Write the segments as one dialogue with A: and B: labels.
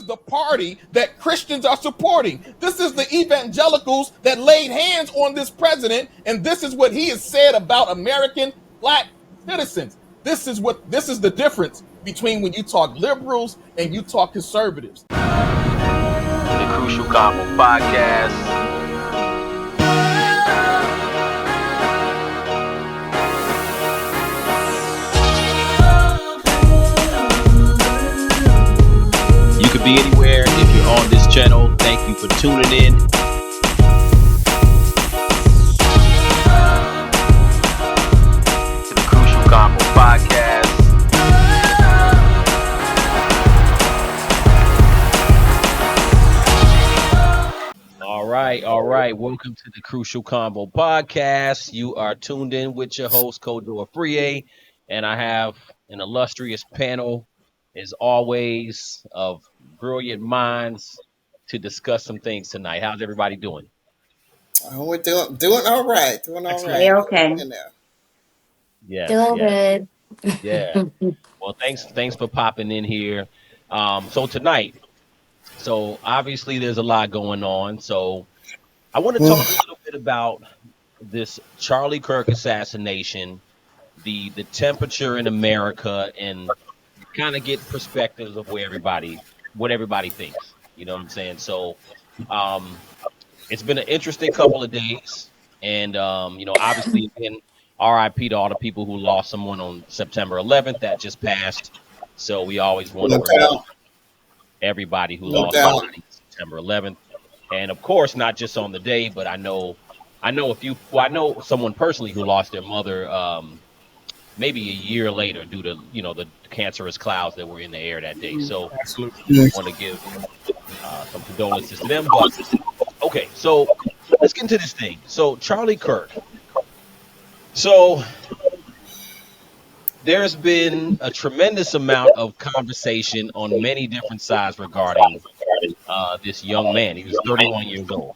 A: is the party that Christians are supporting. This is the evangelicals that laid hands on this president, and this is what he has said about American black citizens. This is the difference between when you talk liberals and you talk conservatives.
B: The Crucial Convo podcast. You could be anywhere if you're on this channel. Thank you for tuning in. To the Crucial Convo podcast. All right. Welcome to the Crucial Convo podcast. You are tuned in with your host, Kojo Afriye, and I have an illustrious panel, as always, of brilliant minds to discuss some things tonight. How's everybody doing?
C: Oh, we're doing all right. Doing all right.
D: We're okay.
B: Yes,
D: Doing
B: yes.
D: good.
B: Yeah. Well, thanks for popping in here. So tonight, obviously there's a lot going on. So I want to talk a little bit about this Charlie Kirk assassination, the temperature in America, and kind of get perspectives of what everybody thinks. You know what I'm saying? So it's been an interesting couple of days, and obviously again, RIP to all the people who lost someone on September 11th. That just passed. So we always want to remember everybody who lost somebody September 11th. And of course, not just on the day, but I know someone personally who lost their mother maybe a year later due to, the cancerous clouds that were in the air that day. So I want to give some condolences to them. But, okay, so let's get into this thing. So Charlie Kirk. So there's been a tremendous amount of conversation on many different sides regarding this young man. He was 31 years old.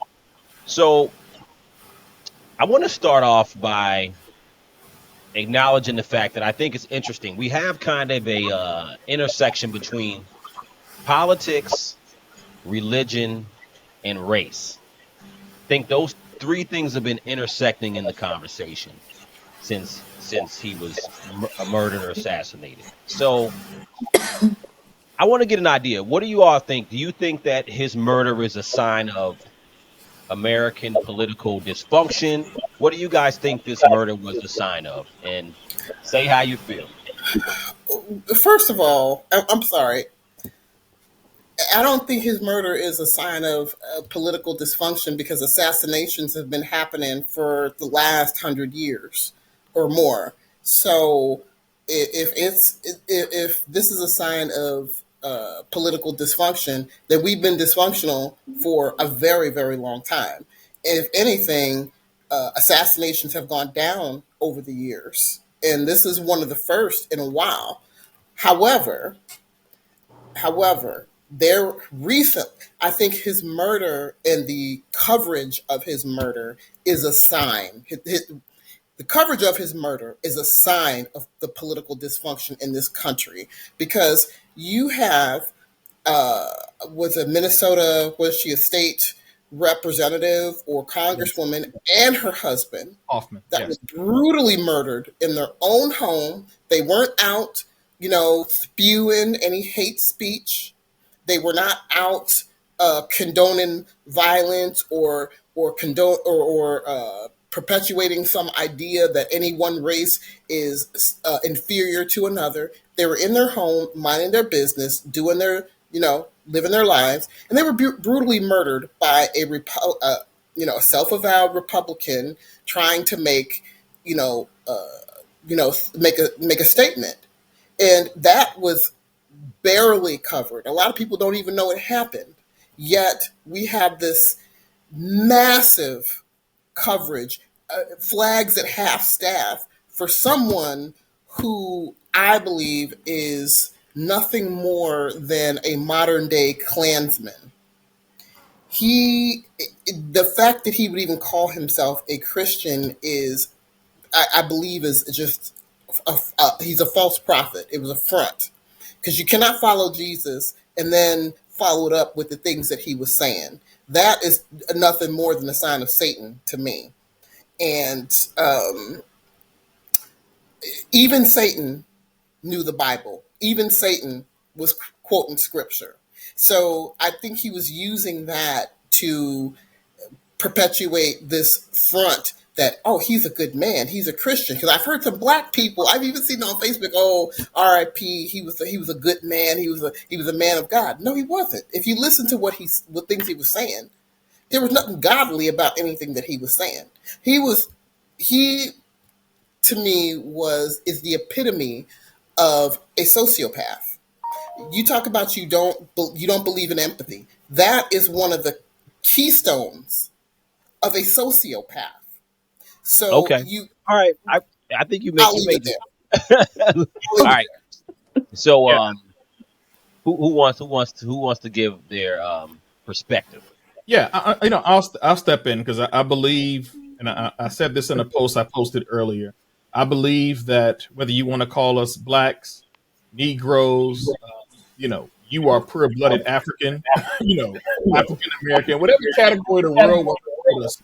B: So I want to start off by acknowledging the fact that I think it's interesting. We have kind of a intersection between politics, religion, and race. I think those three things have been intersecting in the conversation since he was murdered or assassinated. So I want to get an idea. What do you all think? Do you think that his murder is a sign of American political dysfunction? What do you guys think this murder was a sign of? And say how you feel.
C: First of all, I'm sorry. I don't think his murder is a sign of political dysfunction, because assassinations have been happening for the last 100 years or more. So if this is a sign of political dysfunction, then we've been dysfunctional for a very, very long time. If anything, assassinations have gone down over the years, and this is one of the first in a while. However, I think his murder and the coverage of his murder is a sign. The coverage of his murder is a sign of the political dysfunction in this country, because you have, was she a state representative or congresswoman, and her husband
E: Hoffman,
C: that was brutally murdered in their own home. They weren't out, spewing any hate speech. They were not out condoning violence or perpetuating some idea that any one race is inferior to another. They were in their home, minding their business, doing their, living their lives, and they were brutally murdered by a self-avowed Republican trying to make a statement, and that was barely covered. A lot of people don't even know it happened. Yet we have this massive coverage, flags at half-staff for someone who I believe is nothing more than a modern-day clansman. The fact that he would even call himself a Christian is, I believe, is just he's a false prophet. It was a front, because you cannot follow Jesus and then followed up with the things that he was saying. That is nothing more than a sign of Satan to me. And even Satan knew the Bible. Even Satan was quoting scripture. So I think he was using that to perpetuate this front that, oh, he's a good man, he's a Christian. Because I've heard some black people, I've even seen on Facebook, oh, R.I.P. He was a good man, he was a man of God. No, he wasn't. If you listen to what things he was saying, there was nothing godly about anything that he was saying. He to me is the epitome of a sociopath. You talk about you don't believe in empathy. That is one of the keystones of a sociopath. So
B: Okay. All right. I think
C: I'll
B: you
C: leave
B: made
C: it there.
B: All right. So
A: Yeah.
B: who wants to give their perspective?
A: Yeah, I'll step in because I believe, and I said this in a post I posted earlier. I believe that whether you want to call us blacks, Negroes, you are pure-blooded African, African American, whatever category the world wants to put us.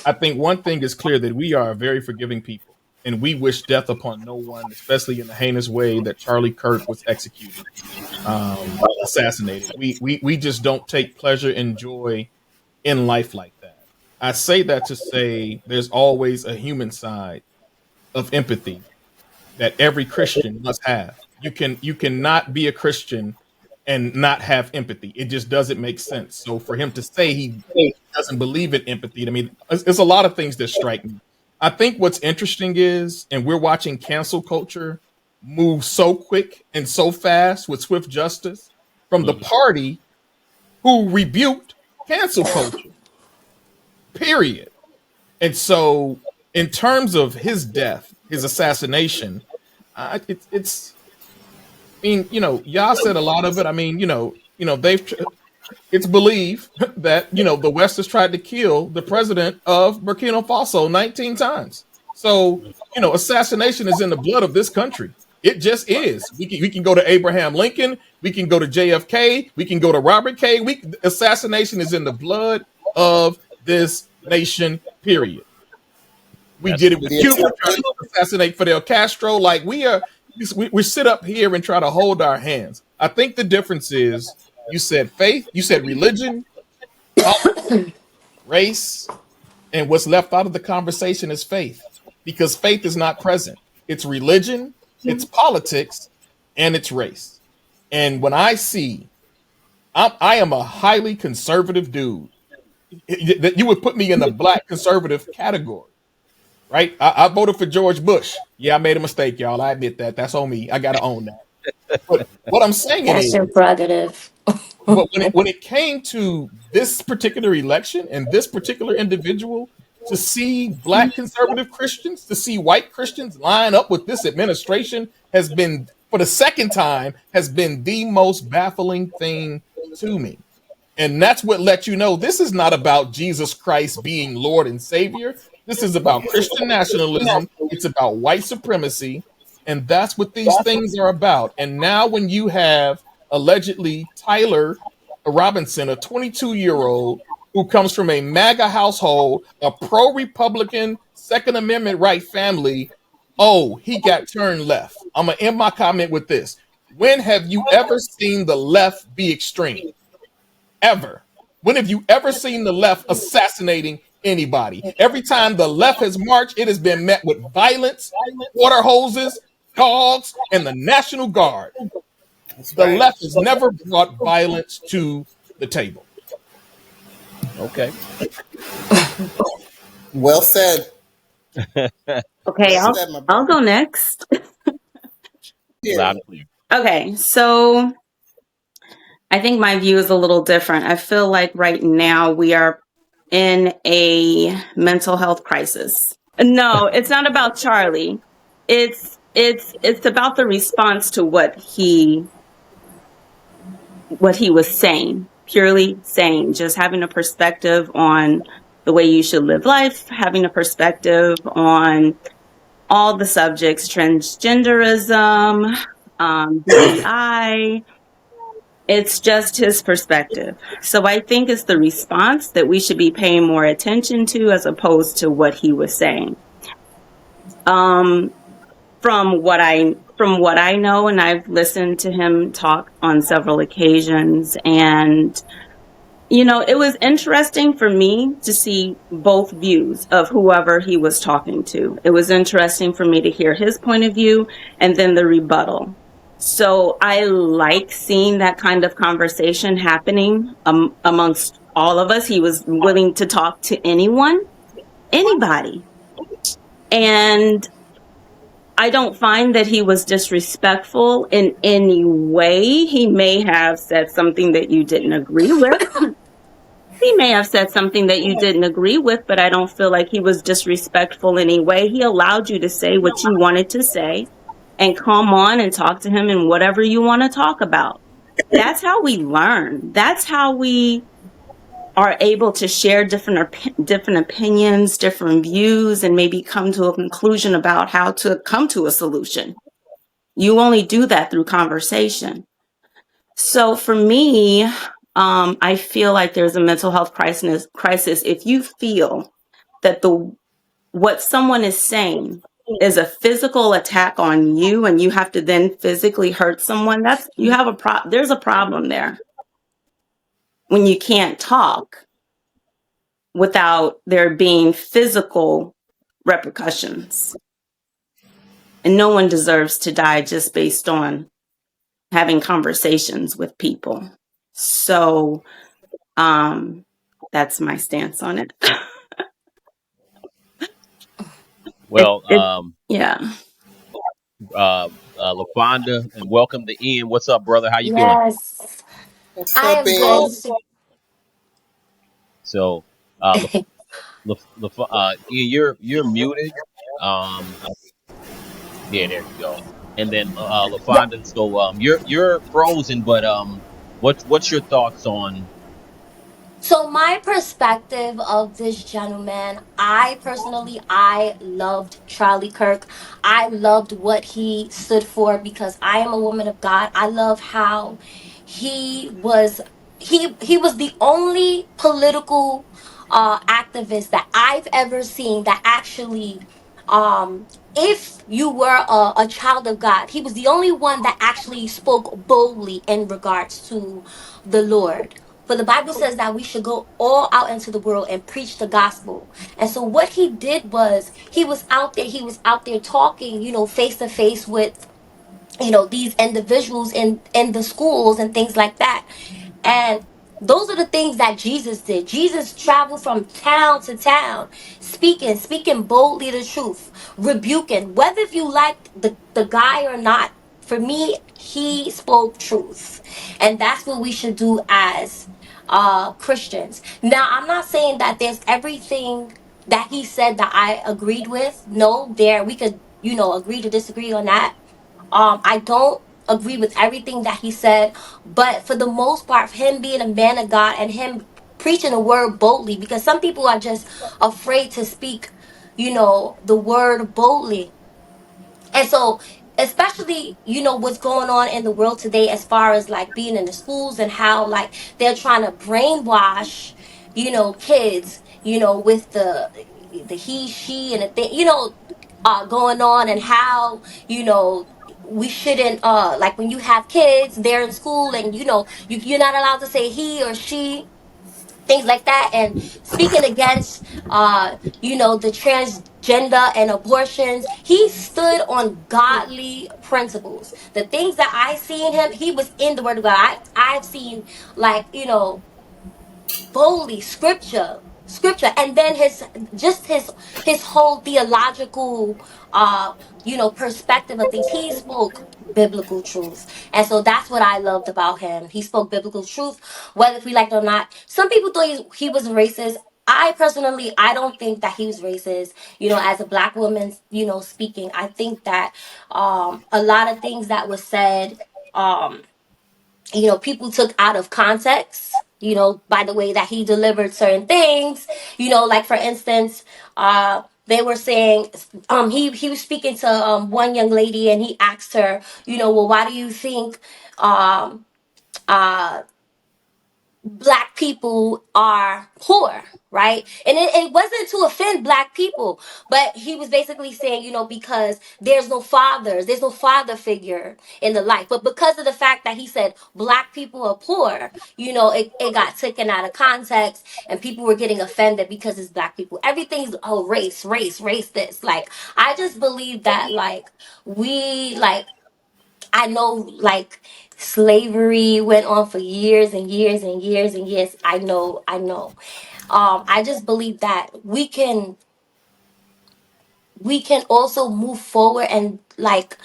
A: I think one thing is clear that we are a very forgiving people, and we wish death upon no one, especially in the heinous way that Charlie Kirk was executed, assassinated. We just don't take pleasure and joy in life like that. I say that to say there's always a human side of empathy that every Christian must have. You cannot be a Christian and not have empathy. It just doesn't make sense. So for him to say he doesn't believe in empathy, I mean, it's a lot of things that strike me. I think what's interesting is, and we're watching cancel culture move so quick and so fast with swift justice from the party who rebuked cancel culture, period. And so in terms of his death, his assassination, it's. I mean, y'all said a lot of it. I mean, it's believed that the West has tried to kill the president of Burkina Faso 19 times. So assassination is in the blood of this country. It just is. We can go to Abraham Lincoln. We can go to JFK. We can go to Robert K. Assassination is in the blood of this nation. Period. We did it with Cuba, trying to assassinate Fidel Castro. Like we sit up here and try to hold our hands. I think the difference is you said faith, you said religion, race, and what's left out of the conversation is faith, because faith is not present. It's religion, it's politics, and it's race. And when I am a highly conservative dude. That you would put me in the black conservative category. Right? I voted for George Bush. Yeah, I made a mistake, y'all. I admit that. That's on me. I got to own that. But what I'm saying
D: That's
A: is,
D: your prerogative.
A: but when it came to this particular election and this particular individual, to see black conservative Christians, to see white Christians line up with this administration has been, for the second time, has been the most baffling thing to me. And that's what let you know this is not about Jesus Christ being Lord and Savior. This is about Christian nationalism. It's about white supremacy. And that's what these things are about. And now when you have allegedly Tyler Robinson, a 22-year-old who comes from a MAGA household, a pro-Republican Second Amendment right family, oh, he got turned left. I'm going to end my comment with this. When have you ever seen the left be extreme? Ever. When have you ever seen the left assassinating anybody? Every time the left has marched, it has been met with violence, water hoses, dogs, and the National Guard. The left has never brought violence to the table.
B: Okay.
C: Well said.
D: Okay, I'll go next.
B: Loud and clear.
D: Okay, so I think my view is a little different. I feel like right now we are in a mental health crisis. No, it's not about Charlie. It's about the response to what he was saying, purely saying, just having a perspective on the way you should live life, having a perspective on all the subjects, transgenderism, DEI, It's just his perspective. So I think it's the response that we should be paying more attention to as opposed to what he was saying. Um, from what I know, and I've listened to him talk on several occasions, and it was interesting for me to see both views of whoever he was talking to. It was interesting for me to hear his point of view and then the rebuttal. So I like seeing that kind of conversation happening amongst all of us. He was willing to talk to anyone, anybody. And I don't find that he was disrespectful in any way. He may have said something that you didn't agree with. He may have said something that you didn't agree with, but I don't feel like he was disrespectful in any way. He allowed you to say what you wanted to say and come on and talk to him in whatever you want to talk about. That's how we learn. That's how we are able to share different opinions, different views, and maybe come to a conclusion about how to come to a solution. You only do that through conversation. So for me, I feel like there's a mental health crisis if you feel that what someone is saying is a physical attack on you, and you have to then physically hurt someone. There's a problem there when you can't talk without there being physical repercussions. And no one deserves to die just based on having conversations with people. So that's my stance on it.
B: Well,
D: Yeah.
B: LaFonda, and welcome to Ian. What's up, brother? How you doing?
E: Yes,
C: What's
E: I
C: up,
E: am good.
C: Ben?
B: So, Ian, you're muted. Um, yeah, there you go. And then
E: Yeah.
B: LaFonda. So, you're frozen, but what's your thoughts on?
E: So my perspective of this gentleman, I loved Charlie Kirk. I loved what he stood for because I am a woman of God. I love how he was he was the only political activist that I've ever seen that actually if you were a child of God, he was the only one that actually spoke boldly in regards to the Lord. For the Bible says that we should go all out into the world and preach the gospel. And so what he did was he was out there talking, face to face with, these individuals in the schools and things like that. And those are the things that Jesus did. Jesus traveled from town to town, speaking boldly the truth, rebuking, whether if you liked the guy or not. For me, he spoke truth. And that's what we should do as Christians. Now, I'm not saying that there's everything that he said that I agreed with. No, there we could, agree to disagree on that. I don't agree with everything that he said, but for the most part, him being a man of God and him preaching the word boldly, because some people are just afraid to speak, the word boldly. And so, especially, what's going on in the world today as far as like being in the schools and how like they're trying to brainwash, kids, with the he, she, and the thing, going on, and how, we shouldn't like when you have kids, they're in school, and you're not allowed to say he or she, things like that, and speaking against the transgender and abortions. He stood on godly principles. The things that I see in him, he was in the word of God. I've seen, like, boldly scripture, and then his whole theological perspective of things. He spoke biblical truth, and so that's what I loved about him. He spoke biblical truth, whether we liked it or not. Some people thought he was racist. I personally, I don't think that he was racist. As a black woman, speaking, I think that a lot of things that was said, um people took out of context, by the way that he delivered certain things. Like for instance, they were saying, he was speaking to one young lady, and he asked her, well, why do you think uh black people are poor, right? And it wasn't to offend black people, but he was basically saying, because there's no father figure in the life. But because of the fact that he said black people are poor, it got taken out of context and people were getting offended because it's black people. Everything's, oh, race this. Like, I just believe that, like, we, like, I know, like, slavery went on for years and years and years and years. I know. I just believe that we can also move forward and, like,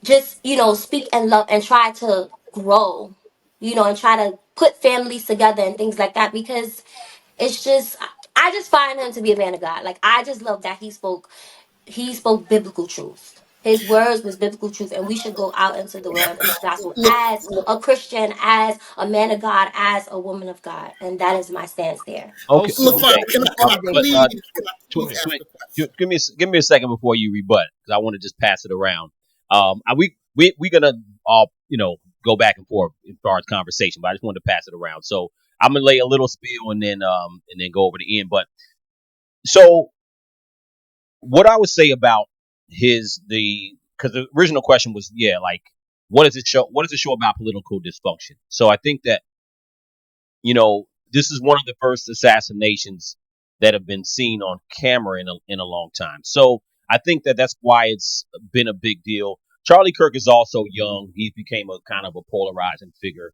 E: just, speak and love and try to grow, and try to put families together and things like that, because it's just, I just find him to be a man of God. Like, I just love that he spoke biblical truth. His words was biblical truth, and we should go out into the world and preach the gospel as a Christian, as a man of God, as a woman of God, and that is my stance there.
B: Okay,
A: Also,
C: LaFont,
B: okay.
C: can
A: I'm gonna
C: I
A: go.
B: But
C: please
B: Twin,
C: ask
B: Twin,
C: a question?
B: give me a second before you rebut, because I want to just pass it around. We gonna all go back and forth as far as conversation, but I just wanted to pass it around. So I'm gonna lay a little spiel and then go over the end. But so what I would say about because the original question was, yeah, like, what does it show? What does it show about political dysfunction? So I think that this is one of the first assassinations that have been seen on camera in a long time. So I think that that's why it's been a big deal. Charlie Kirk is also young. He became a kind of a polarizing figure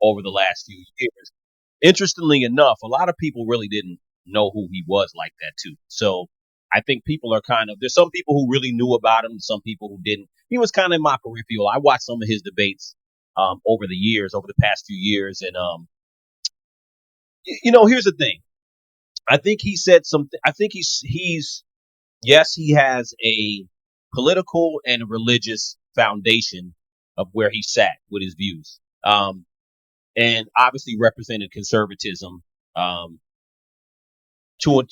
B: over the last few years. Interestingly enough, a lot of people really didn't know who he was like that too. So I think people are there's some people who really knew about him, some people who didn't. He was kind of in my peripheral. I watched some of his debates over the past few years, and here's the thing. I think he said something. I think yes, he has a political and religious foundation of where he sat with his views. And obviously represented conservatism, to a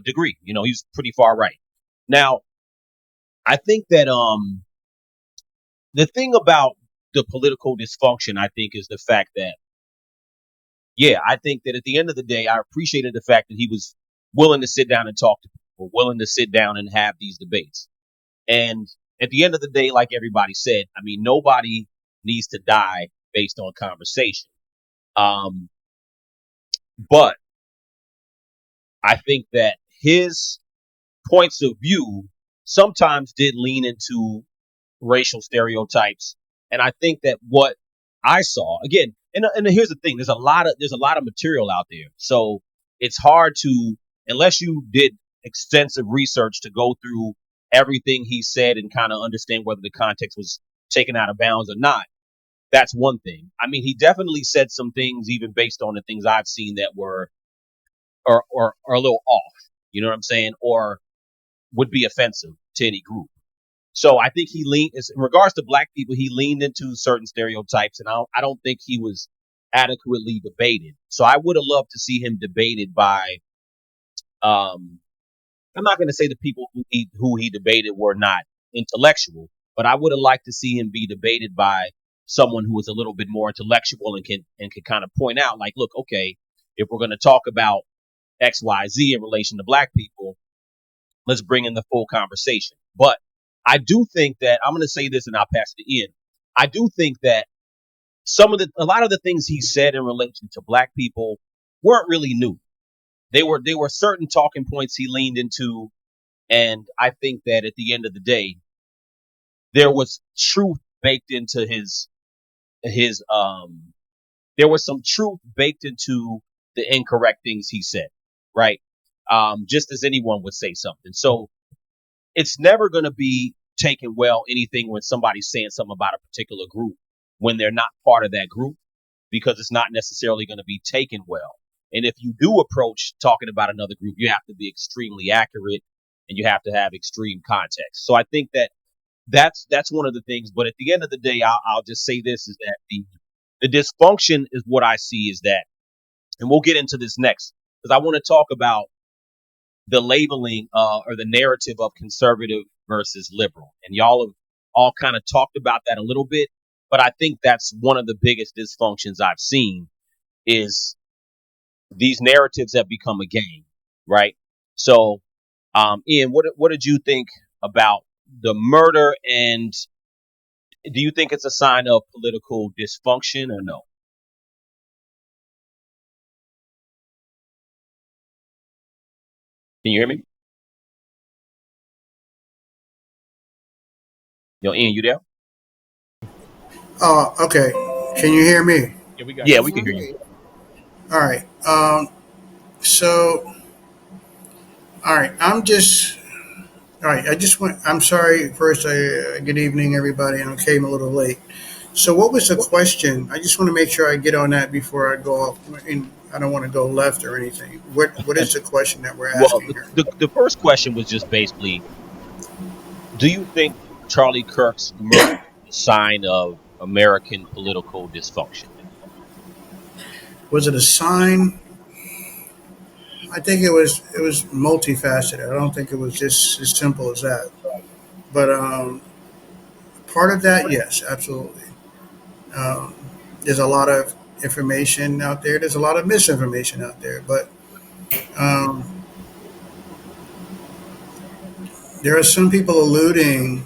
B: degree. He's pretty far right. Now, I think that, the thing about the political dysfunction, I think, is the fact that, yeah, I think that at the end of the day, I appreciated the fact that he was willing to sit down and talk to people, willing to sit down and have these debates. And at the end of the day, like everybody said, I mean, nobody needs to die based on conversation. But I think that his points of view sometimes did lean into racial stereotypes. And I think that what I saw again, and here's the thing, there's a lot of material out there. So it's hard to, unless you did extensive research to go through everything he said and kind of understand whether the context was taken out of bounds or not. That's one thing. I mean, he definitely said some things, even based on the things I've seen, that were or a little off. You know what I'm saying? Or would be offensive to any group. So I think in regards to black people, he leaned into certain stereotypes, and I don't think he was adequately debated. So I would have loved to see him debated by, I'm not going to say the people who he debated were not intellectual, but I would have liked to see him be debated by someone who was a little bit more intellectual and can kind of point out, like, look, okay, if we're going to talk about X, Y, Z in relation to black people, let's bring in the full conversation. But I do think that, I'm going to say this and I'll pass it in. I do think that a lot of the things he said in relation to black people weren't really new. They were certain talking points he leaned into. And I think that at the end of the day, there was truth baked into there was some truth baked into the incorrect things he said. Right. Just as anyone would say something. So it's never going to be taken well, anything when somebody's saying something about a particular group when they're not part of that group, because it's not necessarily going to be taken well. And if you do approach talking about another group, you have to be extremely accurate and you have to have extreme context. So I think that that's one of the things. But at the end of the day, I'll just say this, is that the dysfunction is what I see is that, and we'll get into this next, because I want to talk about the labeling or the narrative of conservative versus liberal. And y'all have all kind of talked about that a little bit. But I think that's one of the biggest dysfunctions I've seen is these narratives have become a game, right? So, Ian, what did you think about the murder, and do you think it's a sign of political dysfunction or no? Can you hear me? Yo, Ian, you there?
F: Oh, okay. Can you hear me?
A: Yeah, we got
B: Yeah,
A: you.
B: we can hear you.
F: All right. So, all right. All right. I just went. I'm sorry. First, good evening, everybody. I came a little late. So, what was the question? I just want to make sure I get on that before I go off. And I don't want to go left or anything. What is the question that we're
B: Well,
F: asking here?
B: the first question was just basically, do you think Charlie Kirk's murder is a sign of American political dysfunction?
F: Was it a sign? I think it was. It was multifaceted. I don't think it was just as simple as that. But part of that, yes, absolutely. Um, there's a lot of information out there. There's a lot of misinformation out there, but um, there are some people alluding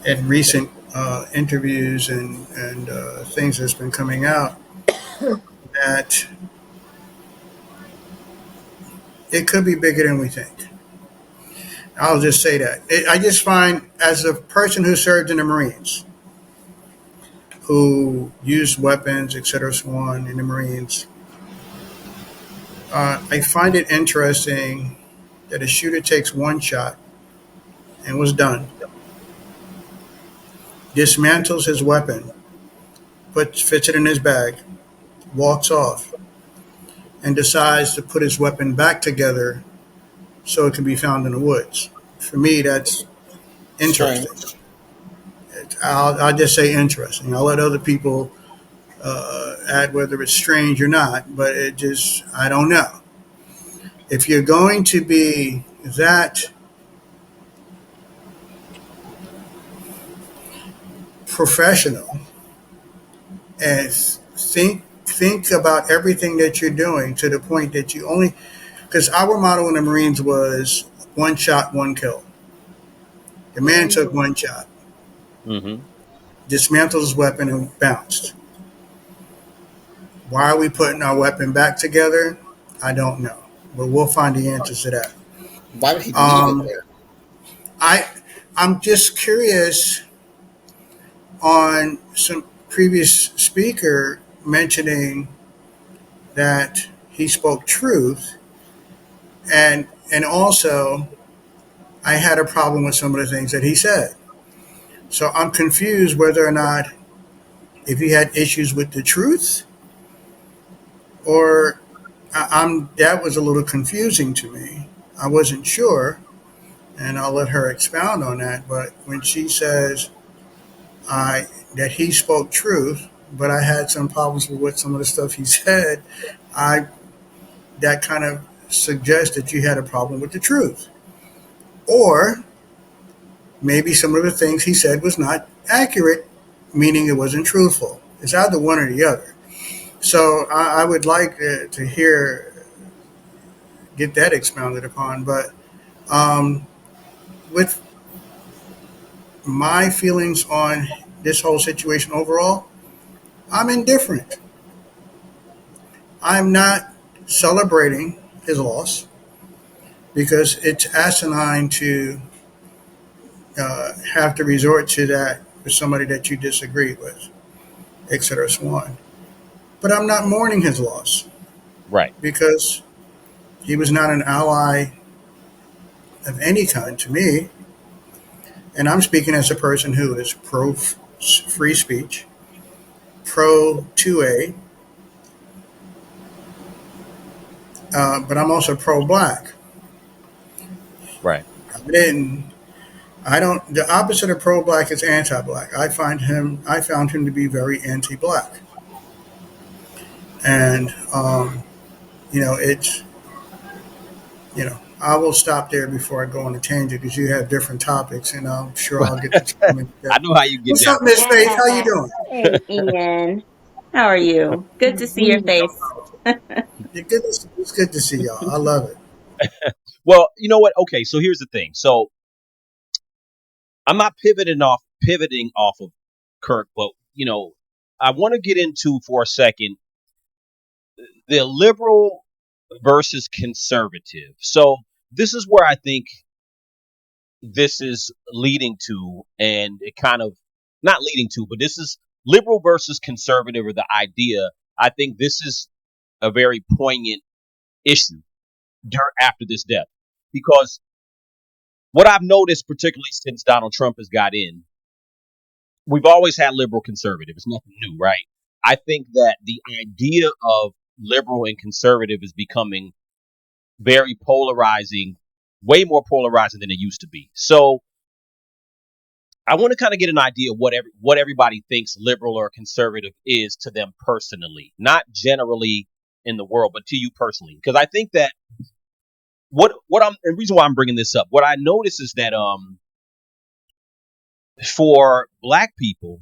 F: in recent interviews and things that's been coming out that it could be bigger than we think. I'll just say that. I just find, as a person who served in the Marines, who used weapons, et cetera, so on in the Marines, I find it interesting that a shooter takes one shot and was done, dismantles his weapon, fits it in his bag, walks off, and decides to put his weapon back together so it can be found in the woods. For me, that's
C: Strange.
F: interesting. I'll just say interesting. I'll let other people add whether it's strange or not, but I don't know. If you're going to be that professional and think about everything that you're doing to the point that you only, because our motto in the Marines was one shot, one kill. The man took one shot,
B: Mm-hmm.
F: dismantled his weapon, and bounced. Why are we putting our weapon back together? I don't know, but we'll find the answers to that.
C: Why would he leave it
F: Um,
C: there?
F: I I'm just curious on some previous speaker mentioning that he spoke truth, and also I had a problem with some of the things that he said. So I'm confused whether or not if he had issues with the truth or I'm that was a little confusing to me. I wasn't sure, and I'll let her expound on that. But when she says I that he spoke truth, but I had some problems with what some of the stuff he said, I that kind of suggests that you had a problem with the truth, or maybe some of the things he said was not accurate, meaning it wasn't truthful. It's either one or the other. So I would like to hear get that expounded upon. But um, with my feelings on this whole situation overall, I'm indifferent. I'm not celebrating his loss because it's asinine to have to resort to that with somebody that you disagree with, et cetera, so on. But I'm not mourning his loss
B: Right.
F: because he was not an ally of any kind to me. And I'm speaking as a person who is pro free speech, pro 2A, but I'm also pro black.
B: Right.
F: I didn't. I don't. The opposite of pro black is anti black. I found him to be very anti black, and it's you know I will stop there before I go on a tangent because you have different topics, and I'm sure I'll get to chime in.
B: I know how you get
F: What's
B: down.
F: up, Miss Faith? How you doing?
D: Hey, Ian. How are you? Good to see your face.
F: It's good to see y'all. I love it.
B: Well, you know what? Okay, so here's the thing. So I'm not pivoting off of Kirk, but I want to get into for a second the liberal versus conservative. So this is where I think this is leading to, and it kind of not leading to, but this is liberal versus conservative, or the idea. I think this is a very poignant issue after this death, because what I've noticed, particularly since Donald Trump has got in, we've always had liberal conservative. It's nothing new, right? I think that the idea of liberal and conservative is becoming very polarizing, way more polarizing than it used to be. So I want to kind of get an idea of what everybody thinks liberal or conservative is to them personally, not generally in the world, but to you personally. Because I think that and the reason why I'm bringing this up, what I notice is that for black people,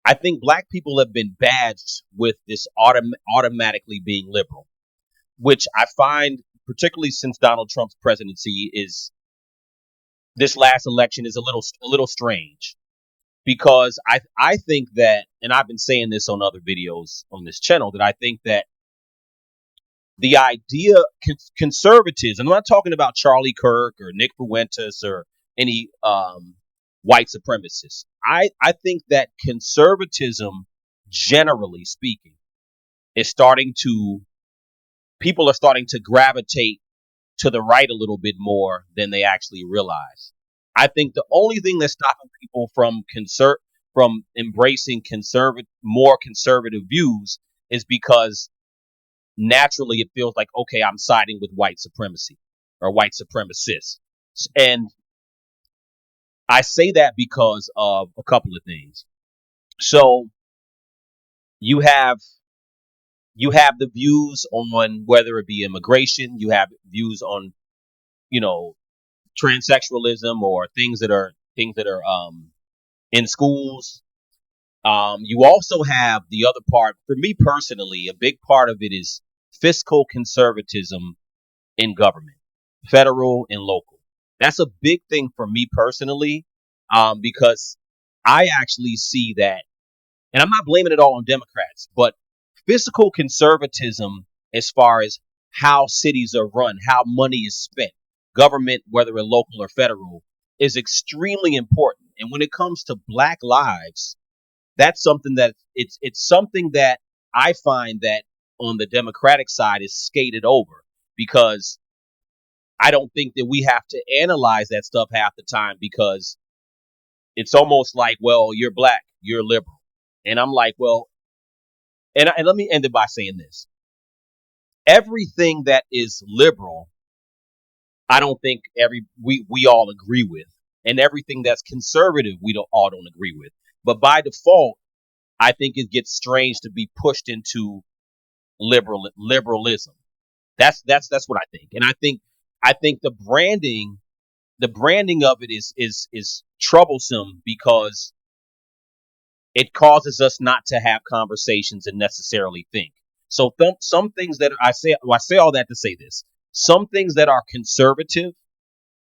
B: I think black people have been badged with this automatically being liberal, which I find, particularly since Donald Trump's presidency, is this last election is a little strange, because I think that, and I've been saying this on other videos on this channel, that I think that the idea conservatives, and I'm not talking about Charlie Kirk or Nick Fuentes or any white supremacists. I think that conservatism, generally speaking, is people are starting to gravitate to the right a little bit more than they actually realize. I think the only thing that's stopping people from embracing more conservative views is because naturally it feels like, okay, I'm siding with white supremacy or white supremacists. And I say that because of a couple of things. So you have the views on whether it be immigration, you have views on, transsexualism, or things that are in schools. You also have the other part. For me personally, a big part of it is fiscal conservatism in government, federal and local. That's a big thing for me personally, because I actually see that, and I'm not blaming it all on Democrats, but fiscal conservatism, as far as how cities are run, how money is spent, government, whether it's local or federal, is extremely important. And when it comes to black lives, that's something that it's something that I find that on the Democratic side is skated over, because I don't think that we have to analyze that stuff half the time, because it's almost like, well, you're black, you're liberal. And I'm like, well, and let me end it by saying this. Everything that is liberal, I don't think we all agree with. And everything that's conservative, we don't agree with. But by default, I think it gets strange to be pushed into liberalism. That's what I think. And I think the branding of it is troublesome, because it causes us not to have conversations and necessarily think. So some things that I say all that to say this: some things that are conservative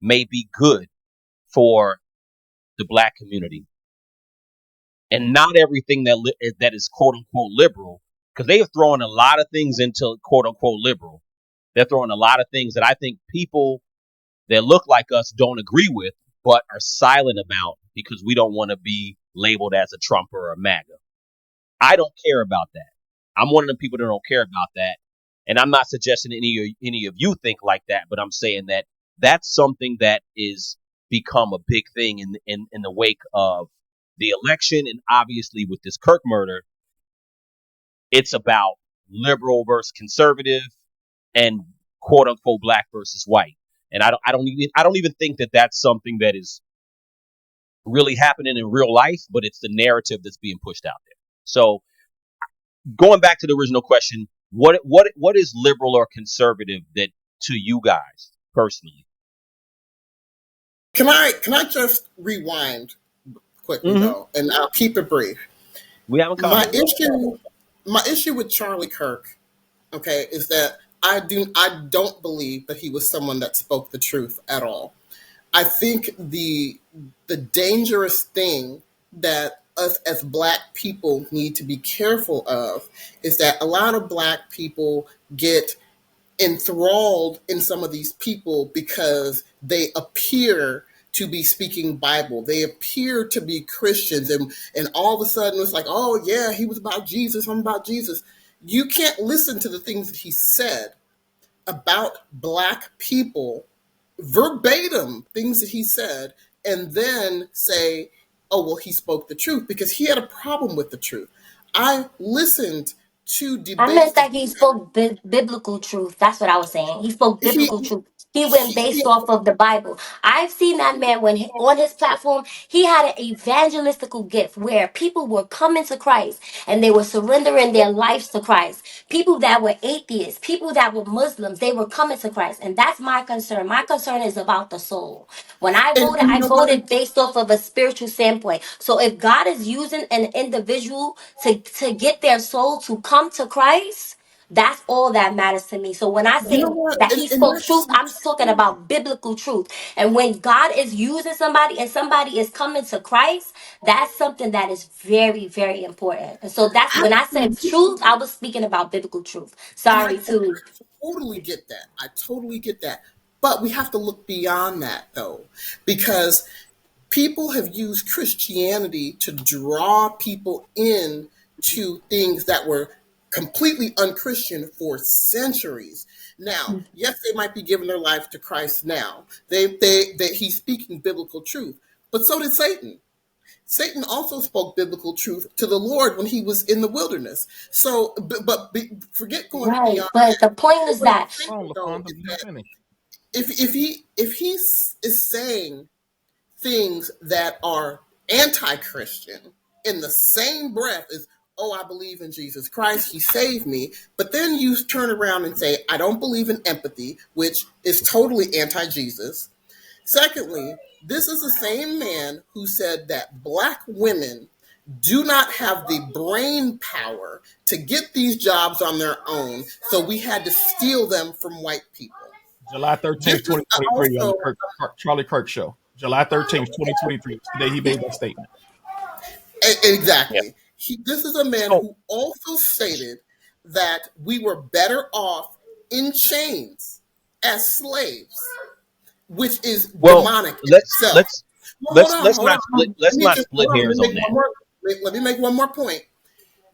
B: may be good for the black community, and not everything that is quote unquote liberal, because they are throwing a lot of things into quote unquote liberal. They're throwing a lot of things that I think people that look like us don't agree with, but are silent about because we don't want to be labeled as a Trump or a MAGA. I don't care about that. I'm one of the people that don't care about that. And I'm not suggesting any of you think like that, but I'm saying that that's something that is become a big thing in the wake of the election. And obviously with this Kirk murder, it's about liberal versus conservative and quote unquote black versus white. And I don't even think that that's something that is really happening in real life, but it's the narrative that's being pushed out there. So going back to the original question, what is liberal or conservative that to you guys personally.
C: Can I just rewind quickly
B: Hmm.
C: though, and I'll keep it brief.
B: We having
C: My
B: comments.
C: issue my issue with Charlie Kirk, okay, is that I don't believe that he was someone that spoke the truth at all. I think the dangerous thing that us as black people need to be careful of is that a lot of black people get enthralled in some of these people because they appear to be speaking Bible. They appear to be Christians, and all of a sudden it's like, oh yeah, he was about Jesus. I'm about Jesus. You can't listen to the things that he said about black people, verbatim things that he said, and then say, oh, well, he spoke the truth because he had a problem with the truth. I listened to
E: I
C: debates
E: meant
C: that
E: that he spoke biblical truth. That's what I was saying. He spoke
C: he,
E: biblical truth. He went
C: he
E: based off of the Bible. I've seen that man when on his platform, he had an evangelistical gift where people were coming to Christ and they were surrendering their lives to Christ. People that were atheists, people that were Muslims, they were coming to Christ. And that's my concern. My concern is about the soul. When
C: and you
E: I
C: know what?
E: voted based off of a spiritual standpoint. So if God is using an individual to get their soul to come to Christ, that's all that matters to me. So when I
C: You know
E: say
C: what?
E: that he
C: And
E: spoke
C: that's
E: truth, I'm talking about biblical truth. And when God is using somebody and somebody is coming to Christ, that's something that is very, very important. And so that's when I said truth, I was speaking about biblical truth.
C: and
E: Sorry
C: I
E: to
C: totally get that. I totally get that. But we have to look beyond that though, because people have used Christianity to draw people in to things that were completely unchristian for centuries. Now, yes, they might be giving their life to Christ now. He's speaking biblical truth, but so did Satan. Satan also spoke biblical truth to the Lord when he was in the wilderness. So, forget going
E: right.
C: beyond
E: But
C: that.
E: the point is
C: What I'm
E: that
C: saying
A: Hold on,
C: though
A: LaFonda,
C: is
A: we didn't
C: that
A: finish.
C: if he is saying things that are anti-Christian in the same breath as, oh, I believe in Jesus Christ, he saved me, but then you turn around and say, I don't believe in empathy, which is totally anti-Jesus. Secondly, this is the same man who said that black women do not have the brain power to get these jobs on their own, so we had to steal them from white people.
A: July
C: This
A: 13th,
C: is
A: 2023 on the
C: also
A: Charlie Kirk show. July 13th, 2023. Today he made that statement.
B: Yeah.
C: exactly. This is a man
B: So,
C: who also stated that we were better off in chains as slaves, which is
B: well,
C: demonic in
B: let's
C: itself.
B: let's
C: Well, hold
B: let's
C: on,
B: let's
C: hold
B: not
C: on.
B: split let's not split
C: Let
B: hairs
C: me
B: on
C: make one
B: that.
C: more. Let me make one more point.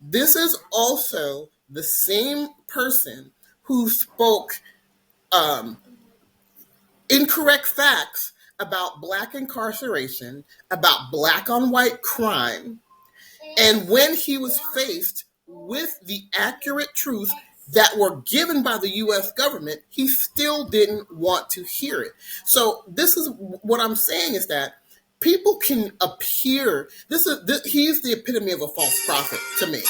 C: This is also the same person who spoke um, incorrect facts about black incarceration, about black on white crime, and when he was faced with the accurate truth that were given by the US government, he still didn't want to hear it. So this is what I'm saying is that people can appear he's the epitome of a false prophet to me.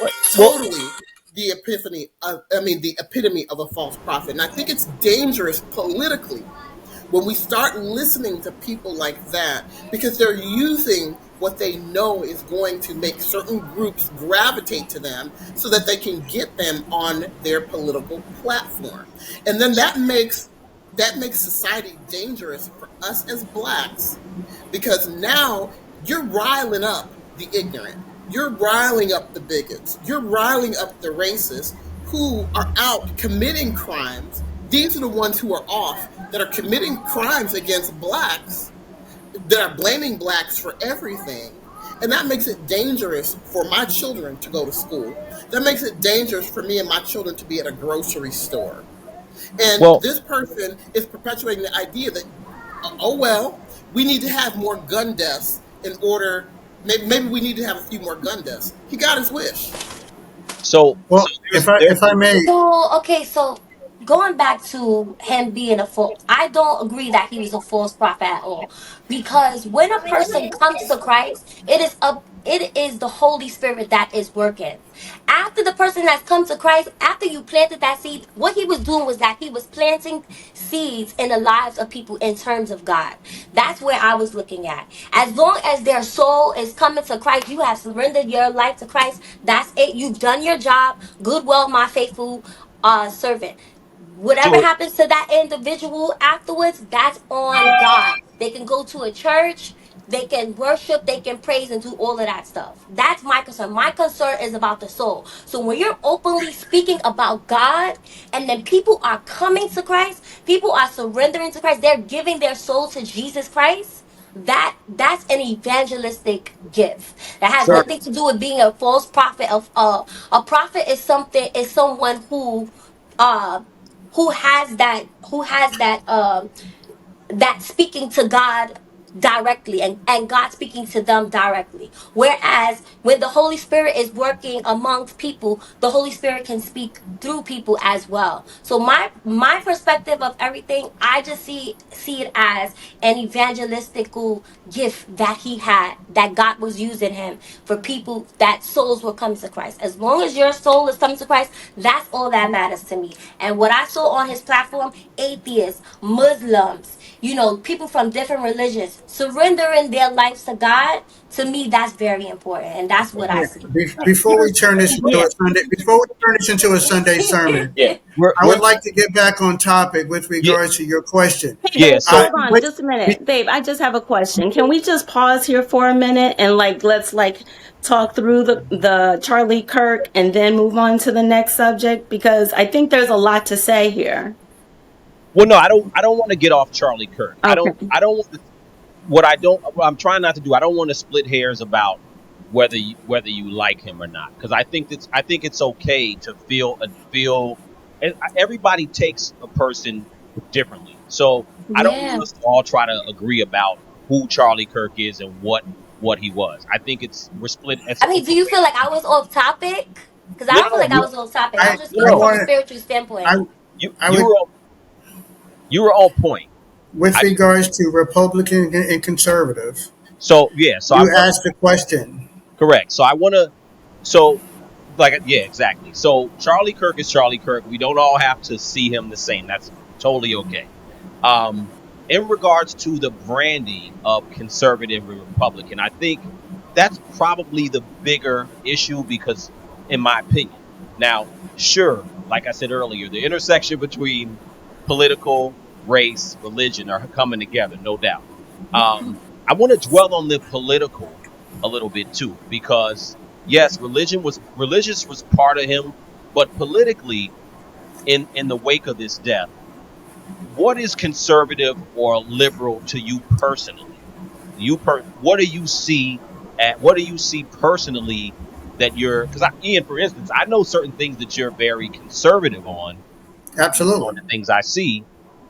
B: Right. Well,
C: Totally the epitome of a false prophet. And I think it's dangerous politically when we start listening to people like that because they're using what they know is going to make certain groups gravitate to them so that they can get them on their political platform. And then that makes society dangerous for us as blacks because now you're riling up the ignorant. You're riling up the bigots. You're riling up the racists who are out committing crimes. These are the ones who are off that are committing crimes against blacks, that are blaming blacks for everything. And that makes it dangerous for my children to go to school. That makes it dangerous for me and my children to be at a grocery store. And
B: well,
C: this person is perpetuating the idea that, oh, well, we need to have more gun deaths in order, maybe we need to have a few more gun deaths. He got his wish.
B: so
F: Well, if I may,
E: so okay, so going back to him being a false, I don't agree that he was a false prophet at all. Because when a person comes to Christ, it is up. it is the Holy Spirit that is working. After the person has come to Christ, after you planted that seed, what he was doing was that he was planting seeds in the lives of people in terms of God. That's where I was looking at. As long as their soul is coming to Christ, you have surrendered your life to Christ. That's it. You've done your job. Good, well, my faithful servant. Whatever
B: So
E: happens to that individual afterwards, that's on God. They can go to a church, they can worship, they can praise and do all of that stuff. That's my concern. My concern is about the soul. So when you're openly speaking about God and then people are coming to Christ, people are surrendering to Christ, they're giving their soul to Jesus Christ. That's an evangelistic gift. That has
F: Sir,
E: nothing to do with being a false prophet. Of a prophet is someone uh who has that that speaking to God directly, and God speaking to them directly. Whereas when the Holy Spirit is working amongst people, the Holy Spirit can speak through people as well. So my perspective of everything, I just see it as an evangelistical gift that he had, that God was using him for people, that souls were coming to Christ. As long as your soul is coming to Christ, that's all that matters to me. And what I saw on his platform, atheists, Muslims, people from different religions surrendering their lives to God, to me, that's very important. And that's what I
F: yeah,
E: see.
F: before we turn this into
B: yeah,
F: a Sunday sermon,
B: yeah,
F: I
B: we're
F: would like to get back on topic with
B: yeah,
F: regards to your question.
D: Hey,
B: yeah.
D: babe,
F: I,
B: So
D: hold on
F: with,
D: just a minute. Babe, I just have a question. Can we just pause here for a minute and let's talk through the Charlie Kirk and then move on to the next subject? Because I think there's a lot to say here.
B: well, no, I don't want to get off Charlie Kirk.
D: Okay.
B: I don't want to, what I'm trying not to do. I don't want to split hairs about whether you like him or not, because I think it's okay to feel, and everybody takes a person differently. So I don't
E: Yeah.
B: want us to all try to agree about who Charlie Kirk is and what he was. I think we're split.
E: I mean,
B: It's
E: do you feel
B: okay.
E: like I was off topic? Because I
B: No,
E: don't
B: no,
E: feel
B: no.
E: like I was off topic. I was just
B: No,
F: I
E: speaking
B: no.
E: from a
F: want
E: spiritual
F: I
E: standpoint.
F: I
B: You
F: would
B: were you were on point.
F: with
B: I just
F: regards to Republican and conservative.
B: so yeah. So I
F: You
B: want
F: asked the question.
B: correct. So I want to. So like yeah, exactly. So Charlie Kirk is Charlie Kirk. We don't all have to see him the same. That's totally okay. Um, in regards to the branding of conservative and Republican, I think that's probably the bigger issue because, in my opinion, now, sure, like I said earlier, the intersection between political, race, religion are coming together, no doubt. I want to dwell on the political a little bit too, because yes, religious was part of him, but politically, in the wake of this death, what is conservative or liberal to you personally? What do you see personally that you're, because Ian, for instance, I know certain things that you're very conservative on based on
F: Absolutely.
B: the things I see,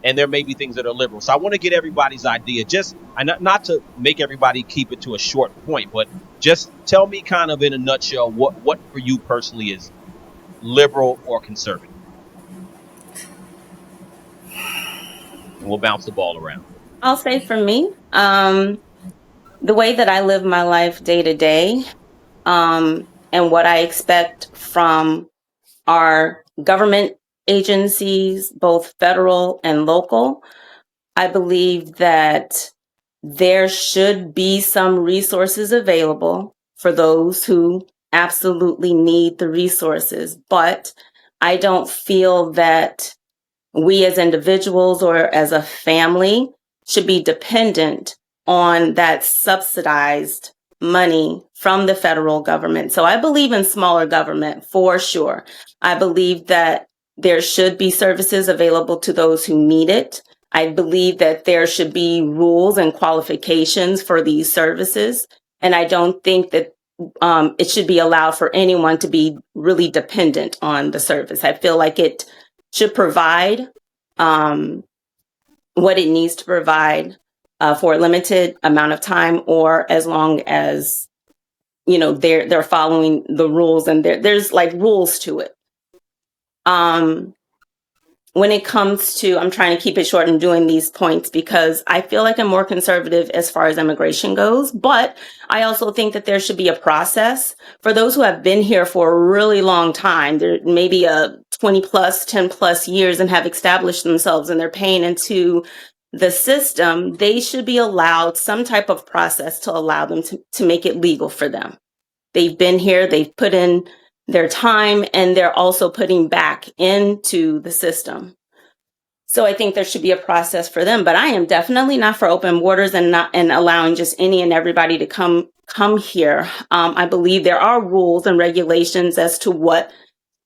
B: and there may be things that are liberal. So I want to get everybody's idea, just I not to make everybody keep it to a short point, but just tell me kind of in a nutshell what for you personally is liberal or conservative, and we'll bounce the ball around.
D: I'll say for me, the way that I live my life day to day, and what I expect from our government agencies, both federal and local, I believe that there should be some resources available for those who absolutely need the resources. But I don't feel that we as individuals or as a family should be dependent on that subsidized money from the federal government. So I believe in smaller government for sure. I believe that there should be services available to those who need it. I believe that there should be rules and qualifications for these services. And I don't think that it should be allowed for anyone to be really dependent on the service. I feel like it should provide um, what it needs to provide for a limited amount of time, or as long as they're following the rules, and there's like rules to it. Um, when it comes to, I'm trying to keep it short and doing these points because I feel like I'm more conservative as far as immigration goes, but I also think that there should be a process for those who have been here for a really long time. There maybe a 20 plus, 10 plus years and have established themselves and they're paying into the system. They should be allowed some type of process to allow them to make it legal for them. They've been here, they've put in their time, and they're also putting back into the system. So I think there should be a process for them, but I am definitely not for open borders and allowing just any and everybody to come here. I believe there are rules and regulations as to what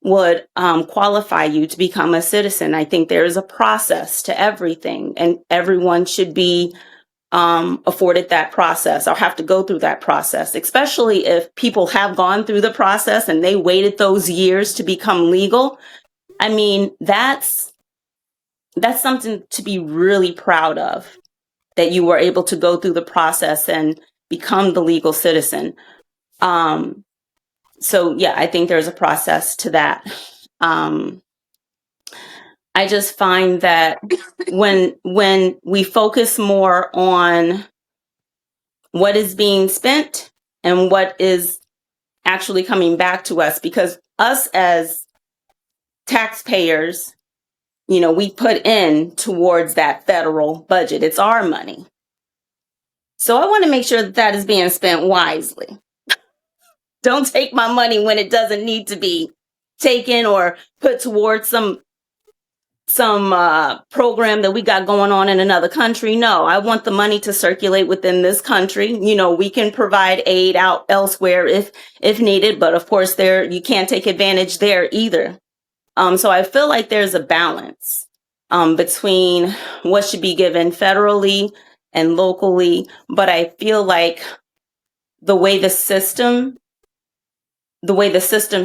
D: would qualify you to become a citizen. I think there is a process to everything, and everyone should be afforded that process or have to go through that process, especially if people have gone through the process and they waited those years to become legal. I mean, that's something to be really proud of, that you were able to go through the process and become the legal citizen. So yeah, I think there's a process to that. I just find that when we focus more on what is being spent and what is actually coming back to us, because us as taxpayers, we put in towards that federal budget. It's our money. So I want to make sure that that is being spent wisely. Don't take my money when it doesn't need to be taken or put towards some program that we got going on in another country. No, I want the money to circulate within this country. We can provide aid out elsewhere if needed, but of course you can't take advantage there either. So I feel like there's a balance between what should be given federally and locally, but I feel like the way the system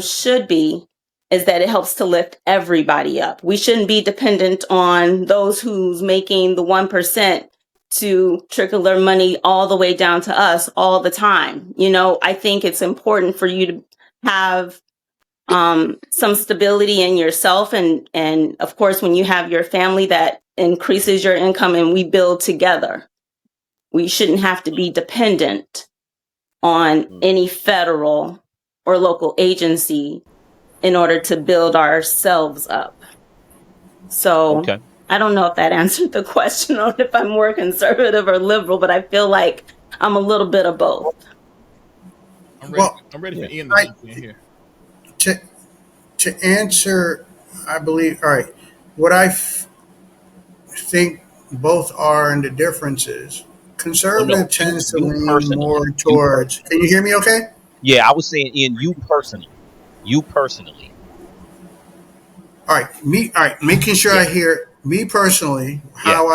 D: should be is that it helps to lift everybody up. We shouldn't be dependent on those who's making the 1% to trickle their money all the way down to us all the time. I think it's important for you to have some stability in yourself. And of course, when you have your family, that increases your income and we build together. We shouldn't have to be dependent on any federal or local agency in order to build ourselves up. So
B: Okay.
D: I don't know if that answered the question on if I'm more conservative or liberal, but I feel like I'm a little bit of both.
A: I'm ready for Ian to jump in here.
F: To answer, I believe, all right, what I think both are and the differences, conservative tends to lean more towards, can you hear me okay?
B: Yeah, I was saying in you personally.
F: All right, making sure I hear me personally, how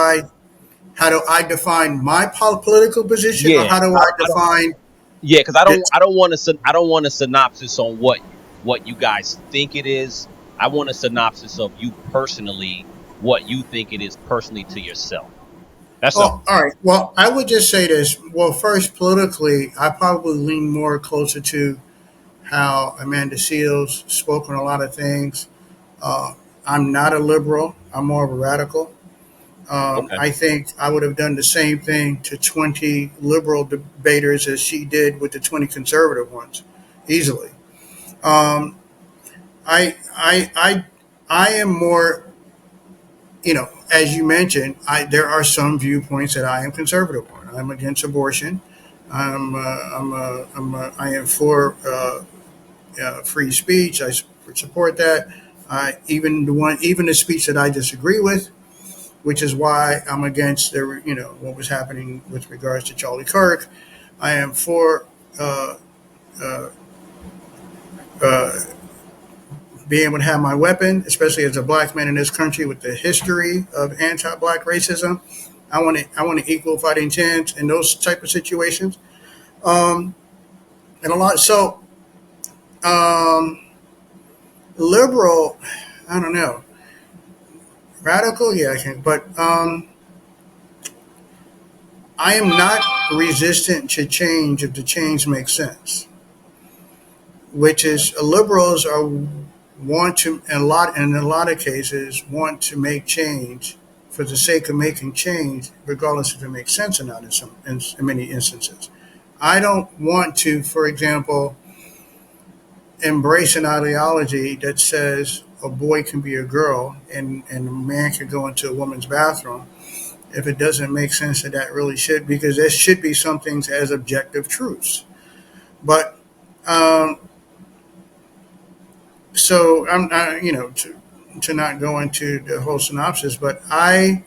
F: do I define my political position, or how do I define?
B: Yeah, because I don't want a synopsis on what you guys think it is. I want a synopsis of you personally, what you think it is personally to yourself. That's all.
F: All right. Well, I would just say this. Well, first, politically, I probably lean more closer to how Amanda Seals spoke on a lot of things. I'm not a liberal. I'm more of a radical.
B: Okay.
F: I think I would have done the same thing to 20 liberal debaters as she did with the 20 conservative ones, easily. Um, I am more, as you mentioned, there are some viewpoints that I am conservative on. I'm against abortion. I am for free speech. I support that. Even the speech that I disagree with, which is why I'm against what was happening with regards to Charlie Kirk. I am for being able to have my weapon, especially as a black man in this country with the history of anti-black racism. I want an equal fighting chance in those type of situations. And a lot. So liberal, I don't know. Radical, yeah, I can. But I am not resistant to change if the change makes sense. Which is liberals are want to, in a lot of cases, want to make change for the sake of making change, regardless if it makes sense or not. In many instances, I don't want to, for example, embrace an ideology that says a boy can be a girl and a man can go into a woman's bathroom if it doesn't make sense that really should, because there should be some things as objective truths. But um, so to not go into the whole synopsis, but I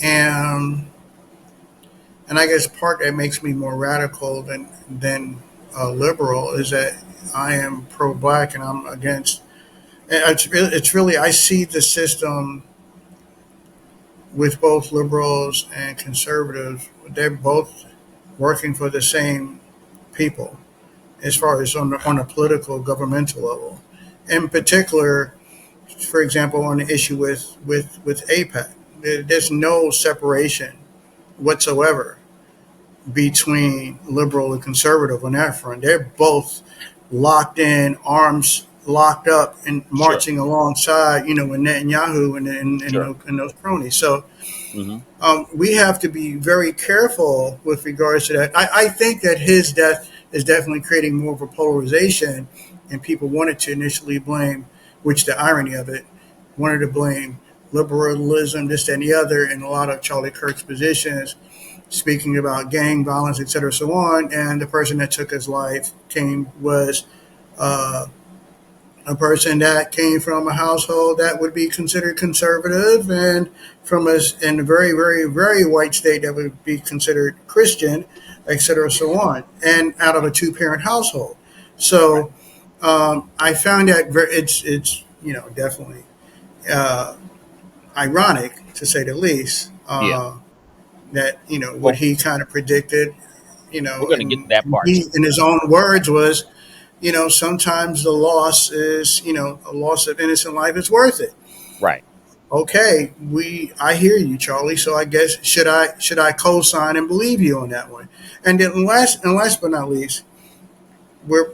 F: am, and I guess part that makes me more radical than liberal is that I am pro-black and I'm against. It's really, I see the system with both liberals and conservatives. They're both working for the same people as far as on a political governmental level. In particular, for example, on the issue with APEC, there's no separation whatsoever between liberal and conservative on that front. They're both locked in, arms locked up, and
B: Sure.
F: marching alongside, with Netanyahu
B: Sure.
F: and those cronies. So
B: Hmm.
F: we have to be very careful with regards to that. I think that his death is definitely creating more of a polarization, and people wanted to initially blame, which the irony of it, wanted to blame liberalism, this, that, and the other, in a lot of Charlie Kirk's positions, speaking about gang violence, et cetera, so on. And the person that took his life was uh, a person that came from a household that would be considered conservative, and in a very, very, very white state that would be considered Christian, et cetera, so on, and out of a two-parent household. So I found that it's definitely uh, ironic, to say the least,
B: Yeah.
F: that what
B: Well,
F: he kind of predicted,
B: we're going to get to
F: and
B: that part
F: he,
B: too.
F: in his own words, was, sometimes the loss is, a loss of innocent life is worth it.
B: Right.
F: Okay, I hear you, Charlie. So I guess should I co-sign and believe you on that one? And then last but not least, we're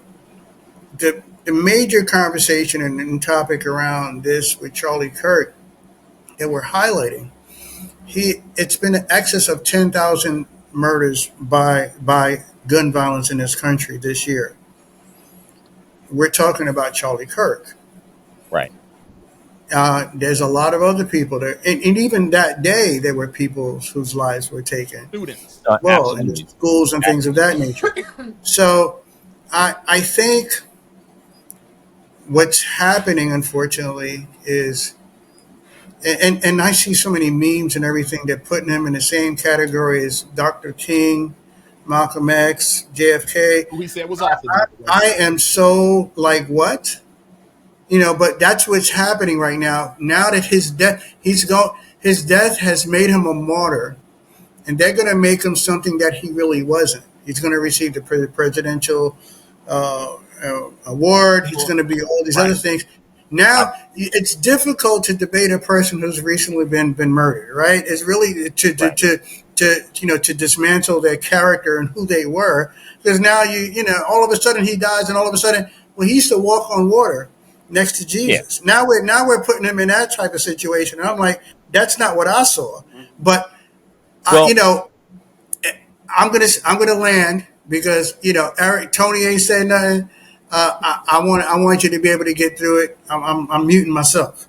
F: the major conversation and topic around this with Charlie Kirk that we're highlighting. It's been an excess of 10,000 murders by gun violence in this country this year. We're talking about Charlie Kirk.
B: Right.
F: There's a lot of other people there, and even that day, there were people whose lives were taken.
A: Students.
F: Well, in the
B: Absolutely.
F: schools and things of that
B: Absolutely.
F: nature. So, I think what's happening, unfortunately, is, and I see so many memes and everything. They're putting him in the same category as Dr. King, Malcolm X, JFK.
A: Who he said was awesome,
F: I,
A: by the way.
F: I am so like, what? But that's what's happening right now. Now that his death has made him a martyr, and they're going to make him something that he really wasn't. He's going to receive the presidential award. He's going to be all these other
B: Right.
F: things. Now it's difficult to debate a person who's recently been murdered. Right? It's really
B: Right.
F: to dismantle their character and who they were, because now all of a sudden he dies, and all of a sudden, well, he used to walk on water next to
B: Yeah.
F: Jesus. Now we're putting him in that type of situation. And I'm like, that's not what I saw. But
B: Well,
F: I'm gonna land because Eric Tony ain't said nothing. I want you to be able to get through it. I'm muting myself.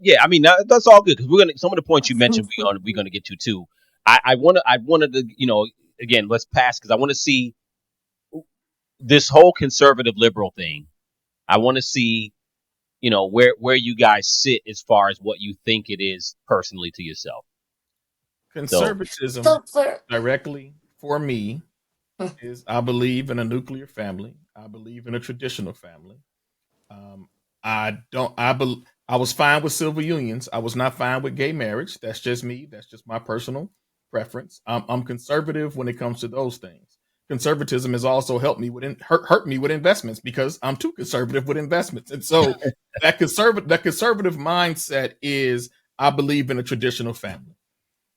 B: yeah. I mean, that's all good because we're gonna some of the points you mentioned we're gonna get to too. I wanted to again let's pass because I want to see this whole conservative liberal thing. I want to see where you guys sit as far as what you think it is personally to yourself. So
A: Conservatism
E: So for
A: directly for me is I believe in a nuclear family. I believe in a traditional family. Um, I don't. I was fine with civil unions. I was not fine with gay marriage. That's just me. That's just my personal preference. I'm conservative when it comes to those things. Conservatism has also helped me hurt me with investments because I'm too conservative with investments. And so that conservative mindset is I believe in a traditional family.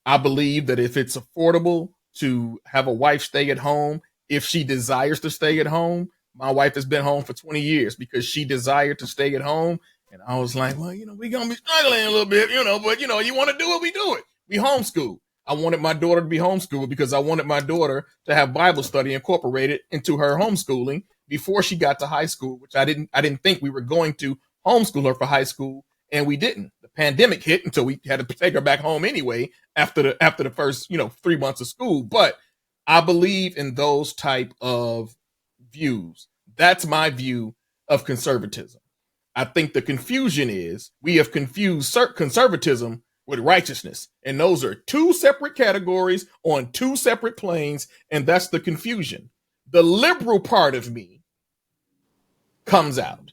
A: I believe that if it's affordable to have a wife stay at home, if she desires to stay at home, My wife has been home for 20 years because she desired to stay at home. And I was like, well, we're going to be struggling a little bit, but, you want to do it, we do it. We homeschool. I wanted my daughter to be homeschooled because I wanted my daughter to have Bible study incorporated into her homeschooling before she got to high school, which I didn't think we were going to homeschool her for high school, and we didn't. The pandemic hit until we had to take her back home anyway after the first 3 months of school. But I believe in those type of views. That's my view of conservatism. I think the confusion is we have confused conservatism with righteousness, and those are two separate categories on two separate planes, and that's the confusion. The liberal part of me comes out.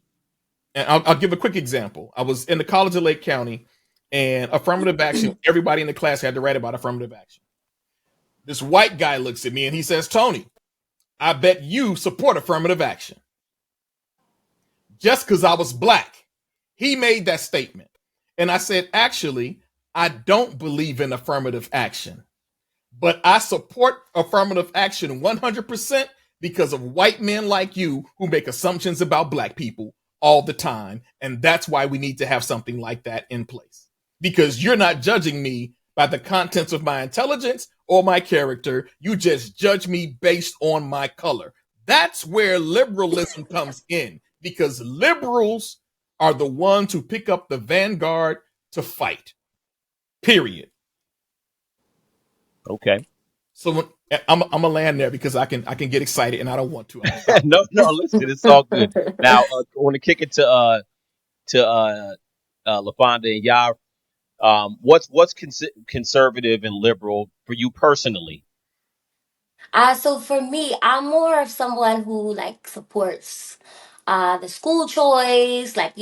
A: And I'll give a quick example. I was in the College of Lake County, and affirmative action, everybody in the class had to write about affirmative action. This white guy looks at me and he says, Tony, I bet you support affirmative action. Just because I was black, he made that statement. And I said, actually, I don't believe in affirmative action, but I support affirmative action 100% because of white men like you who make assumptions about black people all the time. And that's why we need to have something like that in place, because you're not judging me by the contents of my intelligence or my character. You just judge me based on my color. That's where liberalism comes in, because liberals are the ones who pick up the vanguard to fight. Period.
B: Okay.
A: So I'm gonna land there because I can get excited and I don't want to.
B: No, listen, it's all good. Now, I want to kick it to LaFonda and Yar. What's conservative and liberal for you personally?
E: So for me, I'm more of someone who like supports the school choice, like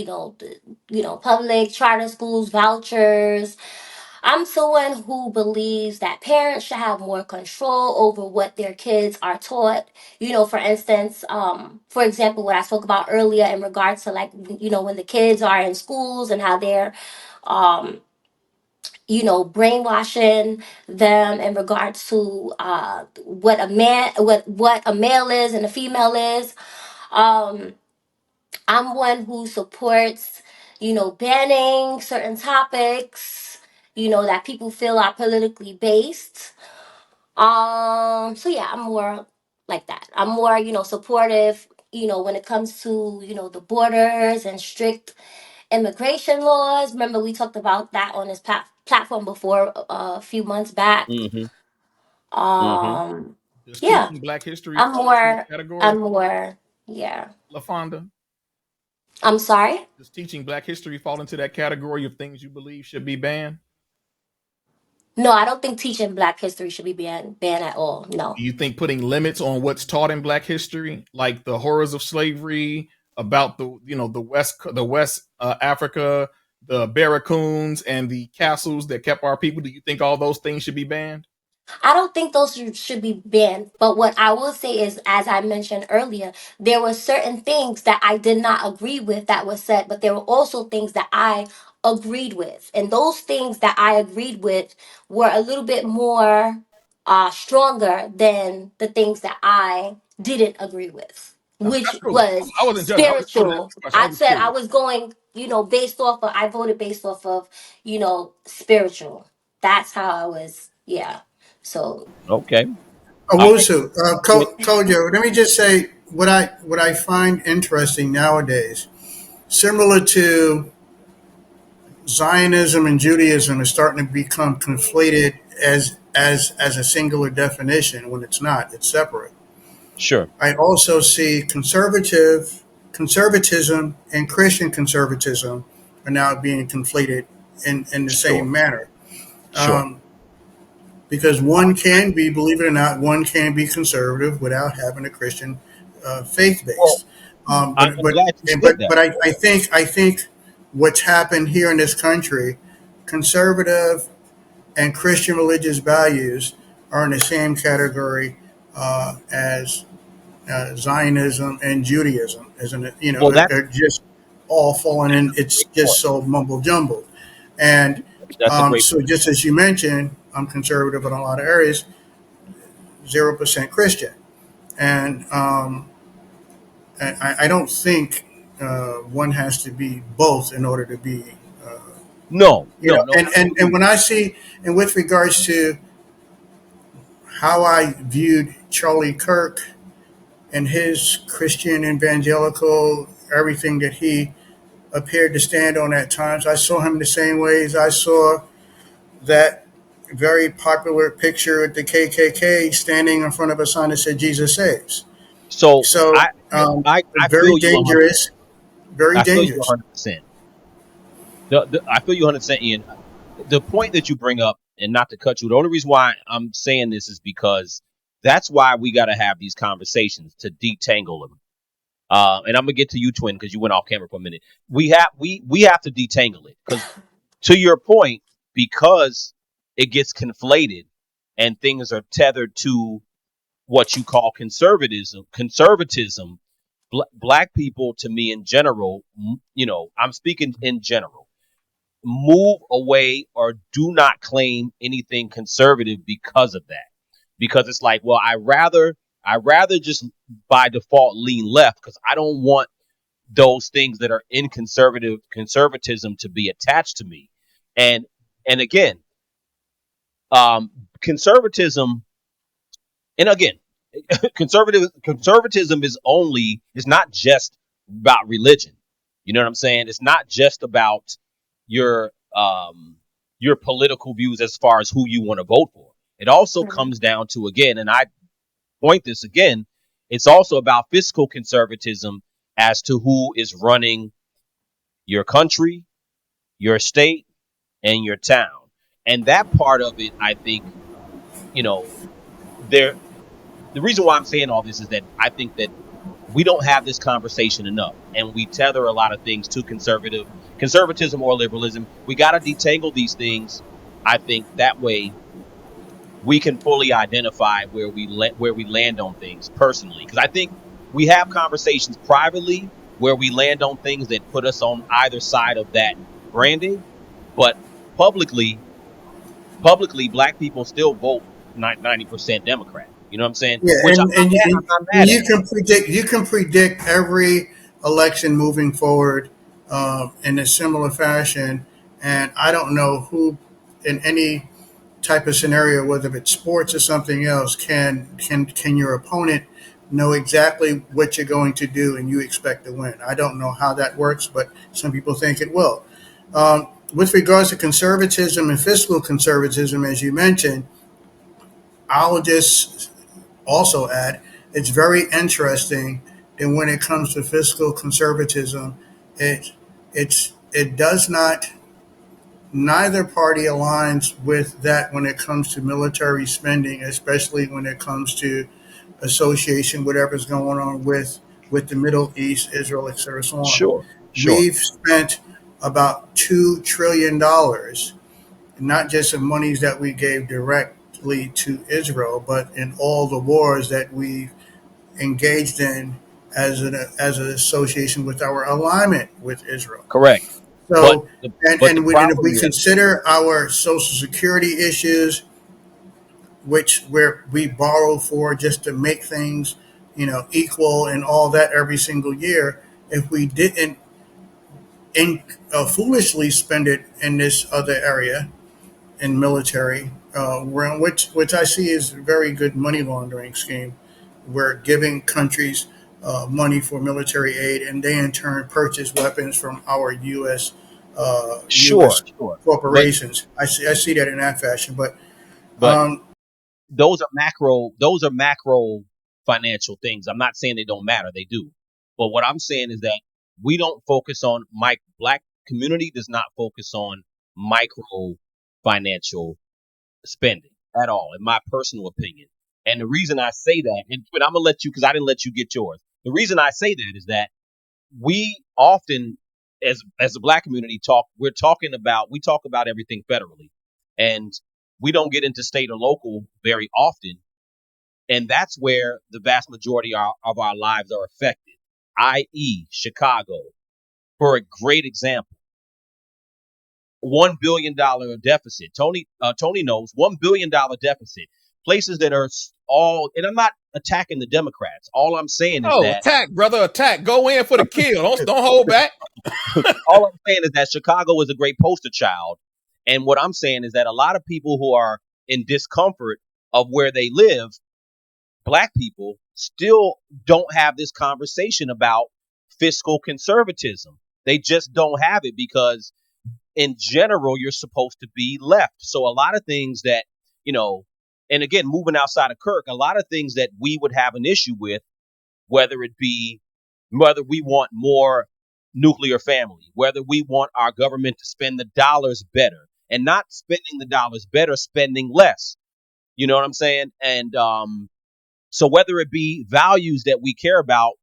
E: public charter schools, vouchers. I'm someone who believes that parents should have more control over what their kids are taught. For instance, for example, what I spoke about earlier in regards to like when the kids are in schools and how they're um brainwashing them in regards to what a male is and a female is. Um, I'm one who supports, banning certain topics, that people feel are politically based. So yeah, I'm more like that. I'm more, supportive, when it comes to, the borders and strict immigration laws. Remember, we talked about that on this platform before a few months back.
B: Mm-hmm. Mm-hmm.
E: Um,
A: Does
E: yeah,
A: teaching Black history
E: I'm
A: fall into that
E: more,
A: category,
E: I'm more, yeah.
A: LaFonda?
E: I'm sorry.
A: Does teaching Black history fall into that category of things you believe should be banned?
E: No, I don't think teaching Black history should be banned at all.
A: Do
E: No.
A: you think putting limits on what's taught in Black history, like the horrors of slavery, about the West Africa, the barracoons and the castles that kept our people, do you think all those things should be banned?
E: I don't think those should be banned. But what I will say is, as I mentioned earlier, there were certain things that I did not agree with that was said, but there were also things that I agreed with. And those things that I agreed with were a little bit more stronger than the things that I didn't agree with,
A: Okay,
E: which
A: that's cool.
E: was
A: I wasn't judging. I was just
E: spiritual.
A: asking a question. I
E: I
A: was just
E: said I
A: curious.
E: was going, I voted based off of, spiritual. That's how I was, yeah. So
B: Okay. All right.
F: Owusu,
B: Yeah.
F: Kojo, let me just say what I find interesting nowadays, similar to Zionism and Judaism, is starting to become conflated as a singular definition when it's not. It's separate.
B: Sure.
F: I also see conservatism and Christian conservatism are now being conflated in the
B: Sure.
F: same manner.
B: Sure.
F: Because one can be, believe it or not, one can be conservative without having a Christian faith
B: Well,
F: base.
B: I'm
F: But but
B: glad you
F: and-
B: said
F: but
B: that.
F: but I think what's happened here in this country, conservative and Christian religious values are in the same category as Zionism and Judaism, isn't it?
B: Well,
F: They're just all falling in. It's
B: great
F: just
B: point.
F: so mumble jumbled. And
B: That's a great
F: so,
B: point.
F: just as you mentioned, I'm conservative in a lot of areas, 0% Christian. And I don't think one has to be both in order to be, uh,
B: No,
F: and
B: absolutely.
F: when I see, and with regards to how I viewed Charlie Kirk and his Christian evangelical, everything that he appeared to stand on at times, I saw him the same ways I saw that very popular picture at the KKK standing in front of a sign that said "Jesus saves."
B: So
F: So,
B: I
F: very
B: feel you 100.
F: dangerous, very
B: I feel you
F: dangerous.
B: 100%. I feel you 100%, Ian. The point that you bring up, and not to cut you, the only reason why I'm saying this is because that's why we got to have these conversations to detangle them. And I'm gonna get to you, Twin, because you went off camera for a minute. We have to detangle it because, to your point, because it gets conflated and things are tethered to what you call conservatism. Black people, to me, in general, I'm speaking in general, move away or do not claim anything conservative because of that. Because it's like, well, I rather just by default lean left because I don't want those things that are in conservatism to be attached to me. And and again, um, conservatism, and again, conservatism is not just about religion. You know what I'm saying? It's not just about your your political views as far as who you want to vote for. It also
E: Mhm.
B: comes down to, again, and I point this again, it's also about fiscal conservatism as to who is running your country, your state, and your town. And that part of it, I think, you know, there the reason why I'm saying all this is that I think that we don't have this conversation enough, and we tether a lot of things to conservatism or liberalism. We got to detangle these things. I think that way we can fully identify where we land on things personally, because I think we have conversations privately where we land on things that put us on either side of that branding, but publicly publicly black people still vote 90% Democrat. You know what I'm saying?
F: Yeah,
B: Which I'm not
F: and
B: mad at.
F: you can predict every election moving forward in a similar fashion, and I don't know who in any type of scenario, whether it's sports or something else, can your opponent know exactly what you're going to do and you expect to win? I don't know how that works, but some people think it will. With regards to conservatism and fiscal conservatism, as you mentioned, I'll just also add it's very interesting that when it comes to fiscal conservatism, it it does not, neither party aligns with that when it comes to military spending, especially when it comes to association, whatever's going on with the Middle East, Israel, etc., so on.
B: Sure, sure.
F: We've spent about $2 trillion, not just in monies that we gave directly to Israel, but in all the wars that we engaged in as an association with our alignment with Israel.
B: Correct. But
F: So,
B: the but the
F: and if
B: problem
F: we
B: is,
F: consider our social security issues, which where we borrow for just to make things, equal and all that every single year, if we didn't foolishly spend it in this other area, in military realm, which I see is a very good money laundering scheme. We're giving countries money for military aid, and they in turn purchase weapons from our
B: sure,
F: U.S.
B: sure. But
F: corporations. I see that in that fashion. But
B: but
F: um,
B: those are macro financial things. I'm not saying they don't matter, they do. But what I'm saying is that we don't focus on black community does not focus on micro financial spending at all, in my personal opinion. And the reason I say that, and I'm gonna let you, because I didn't let you get yours. The reason I say that is that we often, as a black community, we talk about everything federally, and we don't get into state or local very often, and that's where the vast majority of our lives are affected, i.e. Chicago. For a great example, $1 billion deficit. Tony knows $1 billion deficit. places that are all, and I'm not attacking the Democrats. All I'm saying is
A: Oh,
B: that
A: attack, brother, attack. Go in for the kill. Don't hold back.
B: all I'm saying is that Chicago is a great poster child. And what I'm saying is that a lot of people who are in discomfort of where they live, black people, still don't have this conversation about fiscal conservatism. They just don't have it because in general, you're supposed to be left. So a lot of things that, you know, and again, moving outside of Kirk, a lot of things that we would have an issue with, whether it be whether we want more nuclear family, whether we want our government to spend the dollars better and not spending the dollars better, spending less. You know what I'm saying? And so whether it be values that we care about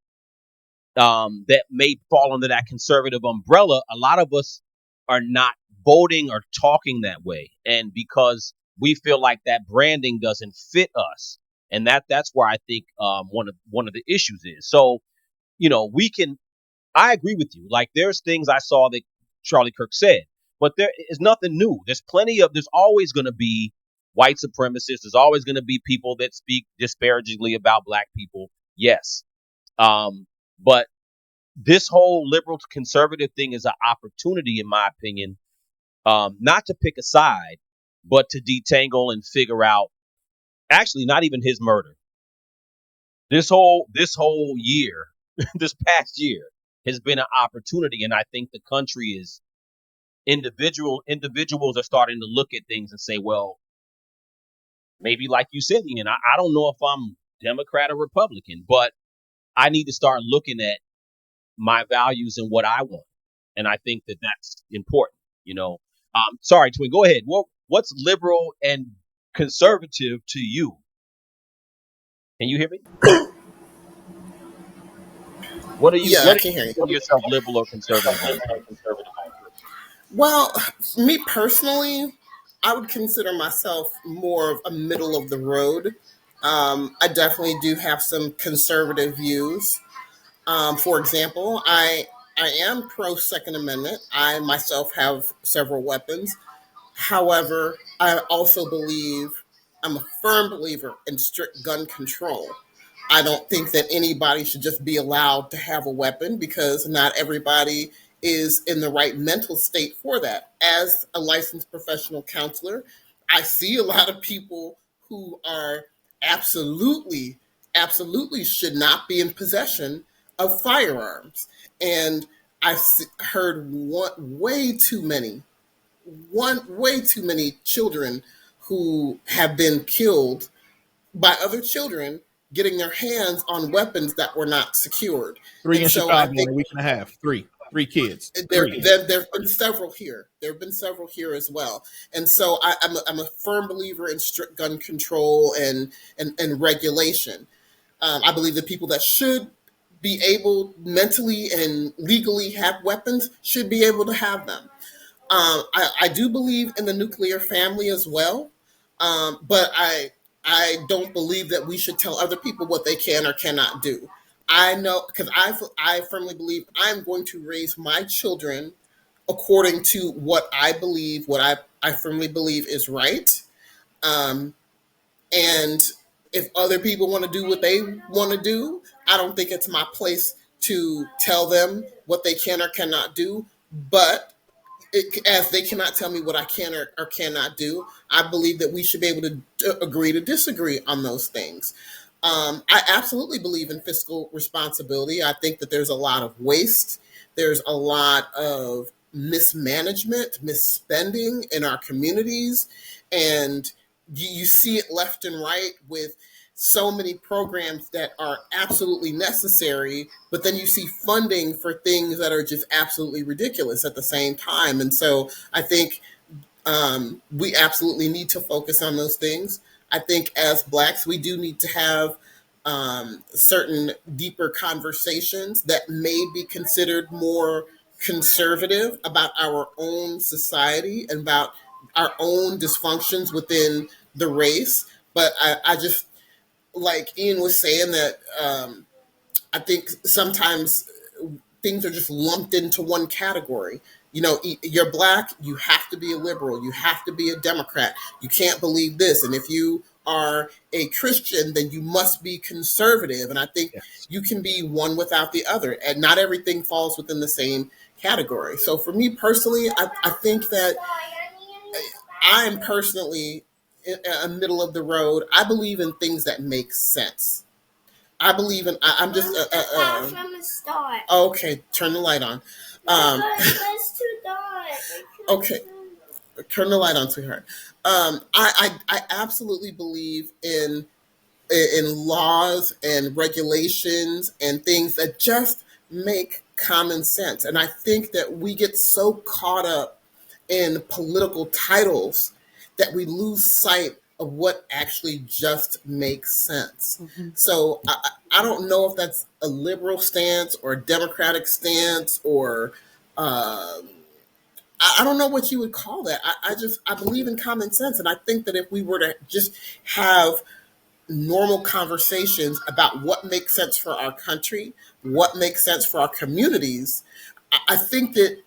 B: that may fall under that conservative umbrella, a lot of us are not voting or talking that way. And because we feel like that branding doesn't fit us. And that's where I think one of the issues is. So, you know, I agree with you. Like there's things I saw that Charlie Kirk said, but there is nothing new. There's always going to be white supremacists. There's always going to be people that speak disparagingly about black people. Yes. But this whole liberal to conservative thing is an opportunity, in my opinion, not to pick a side, but to detangle and figure out actually not even his murder. This whole year, this past year has been an opportunity. And I think the country is individuals are starting to look at things and say, well, maybe like you said, Ian, I don't know if I'm Democrat or Republican, but I need to start looking at my values and what I want. And I think that that's important, you know. Sorry, Twin, go ahead. What's liberal and conservative to you? Can you hear me? What are you?
C: Yeah, I
B: What do
C: can
B: you
C: hear you.
B: consider yourself liberal or conservative on?
C: Well, me personally, I would consider myself more of a middle of the road. I definitely do have some conservative views. For example, I am pro Second Amendment. I myself have several weapons. However, I also believe I'm a firm believer in strict gun control. I don't think that anybody should just be allowed to have a weapon because not everybody is in the right mental state for that. As a licensed professional counselor, I see a lot of people who are absolutely, absolutely should not be in possession of firearms. And heard way too many children who have been killed by other children getting their hands on weapons that were not secured.
A: Three
C: And
A: in
C: so I
A: Chicago in
C: think
A: a week and a half. Three kids.
C: there
A: Three.
C: there have been several here. There have been several here as well. And so I'm a firm believer in strict gun control and regulation. I believe that people that should be able mentally and legally have weapons should be able to have them. I do believe in the nuclear family as well, but I don't believe that we should tell other people what they can or cannot do. I know because I firmly believe I'm going to raise my children according to what I believe, I firmly believe is right. Um, and if other people want to do what they want to do, I don't think it's my place to tell them what they can or cannot do. But as they cannot tell me what I can or cannot do, I believe that we should be able to agree to disagree on those things. I absolutely believe in fiscal responsibility. I think that there's a lot of waste. There's a lot of mismanagement, misspending in our communities. And you see it left and right with so many programs that are absolutely necessary, but then you see funding for things that are just absolutely ridiculous at the same time. And so I think we absolutely need to focus on those things. I think as Blacks, we do need to have certain deeper conversations that may be considered more conservative about our own society and about our own dysfunctions within the race. But I just, like Ian was saying, that I think sometimes things are just lumped into one category. You know, you're black, you have to be a liberal, you have to be a Democrat, you can't believe this. And if you are a Christian, then you must be conservative. And I think you can be one without the other, and not everything falls within the same category. So for me personally, I think that I am personally a middle of the road. I believe in things that make sense. I believe in. I'm just. From the start. Okay, turn the light on. It's too dark. Okay, turn the light on, sweetheart. I absolutely believe in laws and regulations and things that just make common sense. And I think that we get so caught up in political titles that we lose sight of what actually just makes sense. Mm-hmm. So I don't know if that's a liberal stance or a democratic stance or I don't know what you would call that. I believe in common sense. And I think that if we were to just have normal conversations about what makes sense for our country, what makes sense for our communities, I think that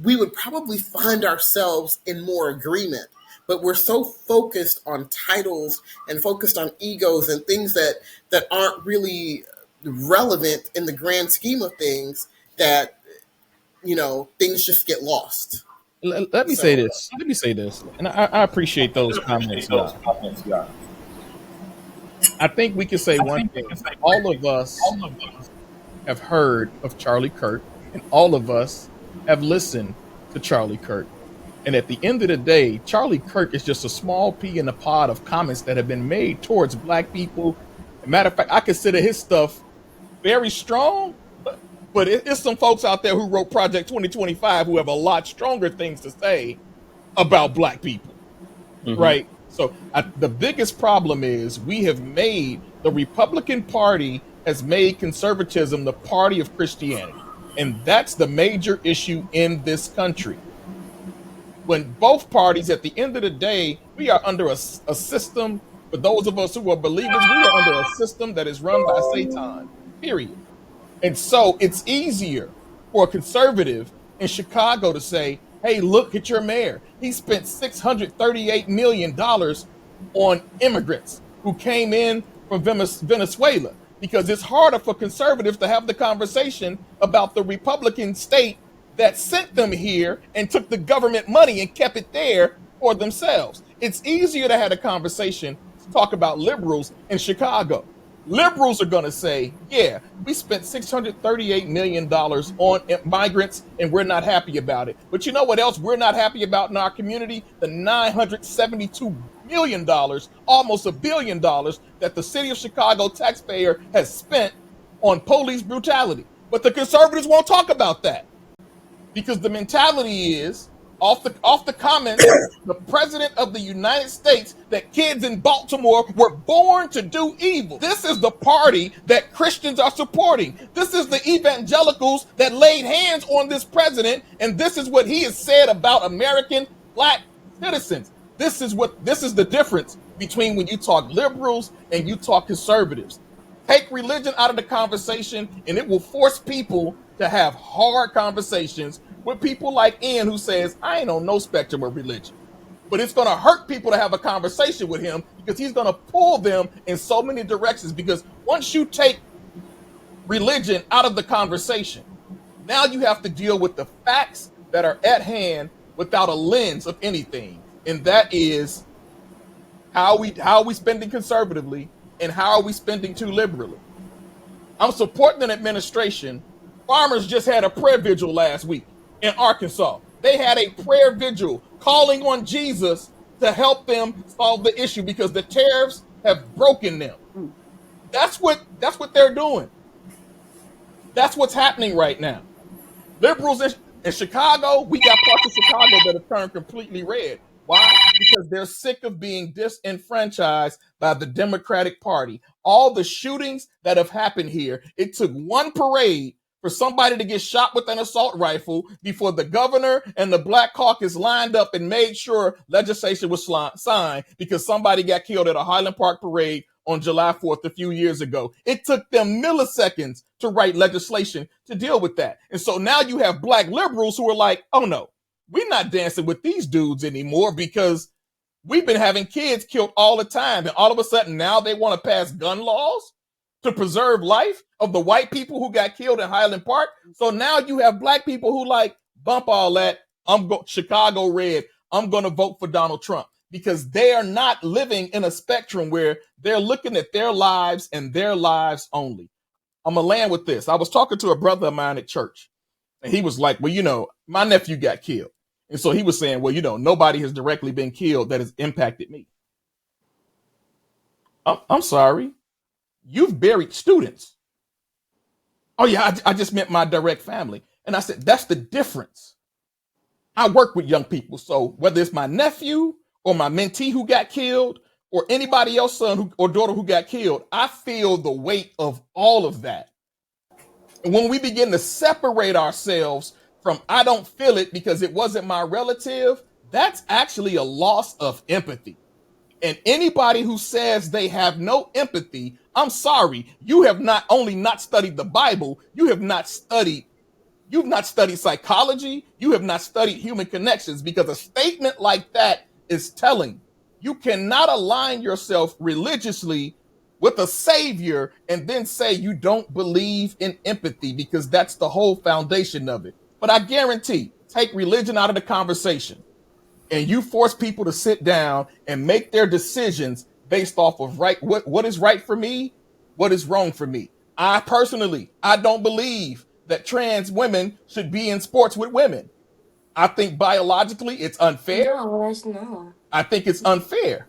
C: we would probably find ourselves in more agreement. But we're so focused on titles and focused on egos and things that aren't really relevant in the grand scheme of things that, things just get lost.
A: Let me say this. Let me say this. And I appreciate those comments. I think we can say one thing. All of us have heard of Charlie Kirk, and all of us have listened to Charlie Kirk. And at the end of the day, Charlie Kirk is just a small pea in the pod of comments that have been made towards Black people. As a matter of fact, I consider his stuff very strong, but it's some folks out there who wrote Project 2025 who have a lot stronger things to say about Black people, right? So the biggest problem is we have made, the Republican Party has made conservatism the party of Christianity. And that's the major issue in this country. When both parties, at the end of the day, we are under a system, for those of us who are believers, we are under a system that is run by Satan, period. And so it's easier for a conservative in Chicago to say, hey, look at your mayor. He spent $638 million on immigrants who came in from Venezuela, because it's harder for conservatives to have the conversation about the Republican state that sent them here and took the government money and kept it there for themselves. It's easier to have a conversation to talk about liberals in Chicago. Liberals are going to say, yeah, we spent $638 million on migrants and we're not happy about it. But you know what else we're not happy about in our community? The $972 million, almost $1 billion, that the city of Chicago taxpayer has spent on police brutality. But the conservatives won't talk about that, because the mentality is, off the comments, the president of the United States, that kids in Baltimore were born to do evil. This is the party that Christians are supporting. This is the evangelicals that laid hands on this president, and this is what he has said about American Black citizens. This is the difference between when you talk liberals and you talk conservatives. Take religion out of the conversation, and it will force people to have hard conversations with people like Ian, who says, I ain't on no spectrum of religion. But it's going to hurt people to have a conversation with him, because he's going to pull them in so many directions. Because once you take religion out of the conversation, now you have to deal with the facts that are at hand without a lens of anything. And that is, how are we spending conservatively, and how are we spending too liberally? I'm supporting an administration. Farmers just had a prayer vigil last week in Arkansas. They had a prayer vigil calling on Jesus to help them solve the issue, because the tariffs have broken them. That's what they're doing. That's what's happening right now. Liberals in Chicago, we got parts of Chicago that have turned completely red. Why? Because they're sick of being disenfranchised by the Democratic Party. All the shootings that have happened here, it took one parade for somebody to get shot with an assault rifle before the governor and the Black Caucus lined up and made sure legislation was signed, because somebody got killed at a Highland Park parade on July 4th a few years ago. It took them milliseconds to write legislation to deal with that. And so now you have Black liberals who are like, oh no, we're not dancing with these dudes anymore, because We've been having kids killed all the time, and all of a sudden now they want to pass gun laws to preserve life of the white people who got killed in Highland Park. So now you have black people who like bump all that. Chicago red. I'm going to vote for Donald Trump, because they are not living in a spectrum where they're looking at their lives and their lives only. I'm going to land with this. I was talking to a brother of mine at church, and he was like, well, my nephew got killed. And so he was saying, well, nobody has directly been killed that has impacted me. I'm sorry. You've buried students. Oh, yeah, I just meant my direct family. And I said, that's the difference. I work with young people. So whether it's my nephew or my mentee who got killed or anybody else's son or daughter who got killed, I feel the weight of all of that. And when we begin to separate ourselves from I don't feel it because it wasn't my relative, that's actually a loss of empathy. And anybody who says they have no empathy, I'm sorry, you have not only not studied the Bible, you've not studied psychology, you have not studied human connections, because a statement like that is telling. You cannot align yourself religiously with a savior and then say you don't believe in empathy, because that's the whole foundation of it. But I guarantee, take religion out of the conversation and you force people to sit down and make their decisions based off of what is right for me, what is wrong for me. I don't believe that trans women should be in sports with women. I think biologically it's unfair.
E: No.
A: I think it's unfair.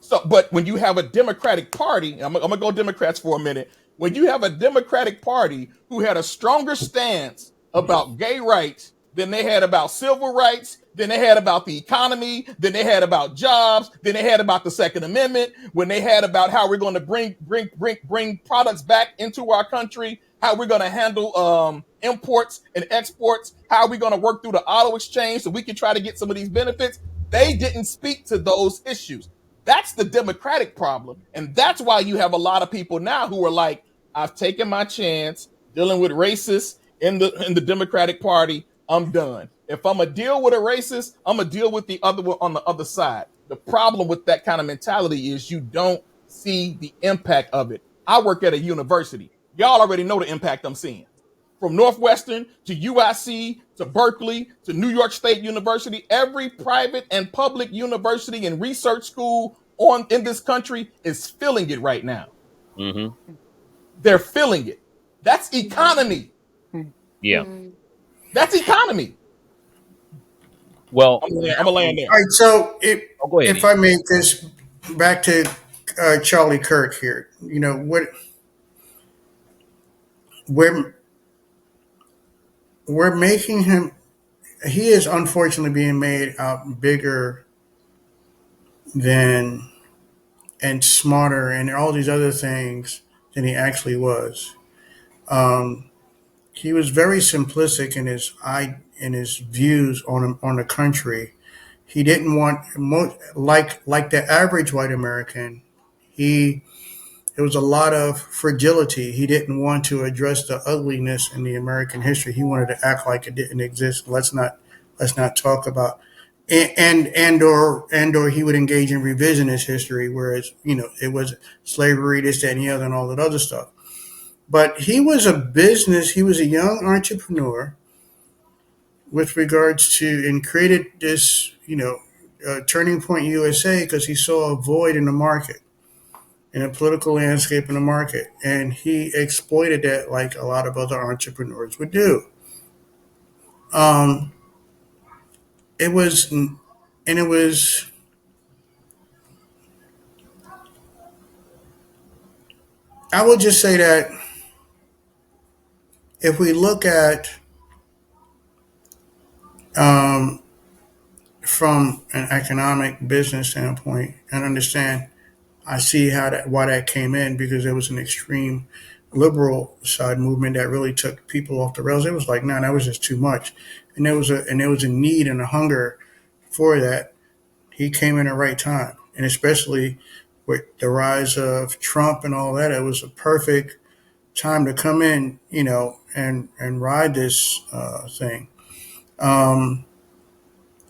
A: So, but when you have a Democratic Party, I'm gonna go Democrats for a minute. When you have a Democratic Party who had a stronger stance about gay rights than they had about civil rights, than they had about the economy, than they had about jobs, than they had about the Second Amendment, when they had about how we're going to bring products back into our country, how we're going to handle imports and exports, how we're going to work through the auto exchange so we can try to get some of these benefits. They didn't speak to those issues. That's the Democratic problem. And that's why you have a lot of people now who are like, I've taken my chance dealing with racists in the Democratic Party. I'm done. If I'm gonna deal with a racist, I'm gonna deal with the other one on the other side. The problem with that kind of mentality is you don't see the impact of it. I work at a university. Y'all already know the impact I'm seeing. From Northwestern to UIC to Berkeley to New York State University, every private and public university and research school in this country is feeling it right now.
B: Mm-hmm.
A: They're feeling it. That's economy.
B: Yeah.
A: That's economy.
B: Well,
A: I'm gonna land there.
F: All right, so
B: go ahead.
F: if I make this back to Charlie Kirk here, we're making him. He is unfortunately being made out bigger than and smarter and all these other things than he actually was. He was very simplistic in his views on the country. He didn't want like the average white American. There was a lot of fragility. He didn't want to address the ugliness in the American history. He wanted to act like it didn't exist. Let's not talk about or he would engage in revisionist history, whereas it was slavery, this, that, and the other, and all that other stuff. But he was a young entrepreneur with regards to, and created this, Turning Point USA, because he saw a void in the market, in a political landscape in the market. And he exploited that like a lot of other entrepreneurs would do. It was, I will just say that if we look at, from an economic business standpoint and understand, I see why that came in, because there was an extreme liberal side movement that really took people off the rails. It was like, no, that was just too much, and there was a need and a hunger for that. He came in the right time, and especially with the rise of Trump and all that, it was a perfect time to come in, and ride this thing.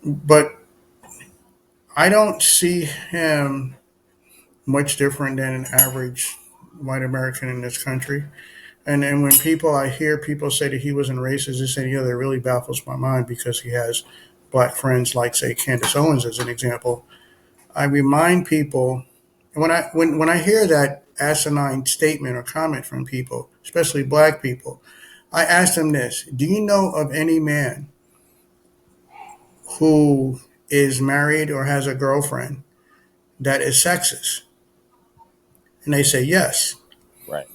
F: But I don't see him much different than an average white American in this country. And when I hear people say that he wasn't racist, this and the other, it really baffles my mind because he has black friends like, say, Candace Owens as an example. I remind people when I hear that asinine statement or comment from people, especially black people, I ask them this: do you know of any man who is married or has a girlfriend that is sexist? And they say yes.
B: Right.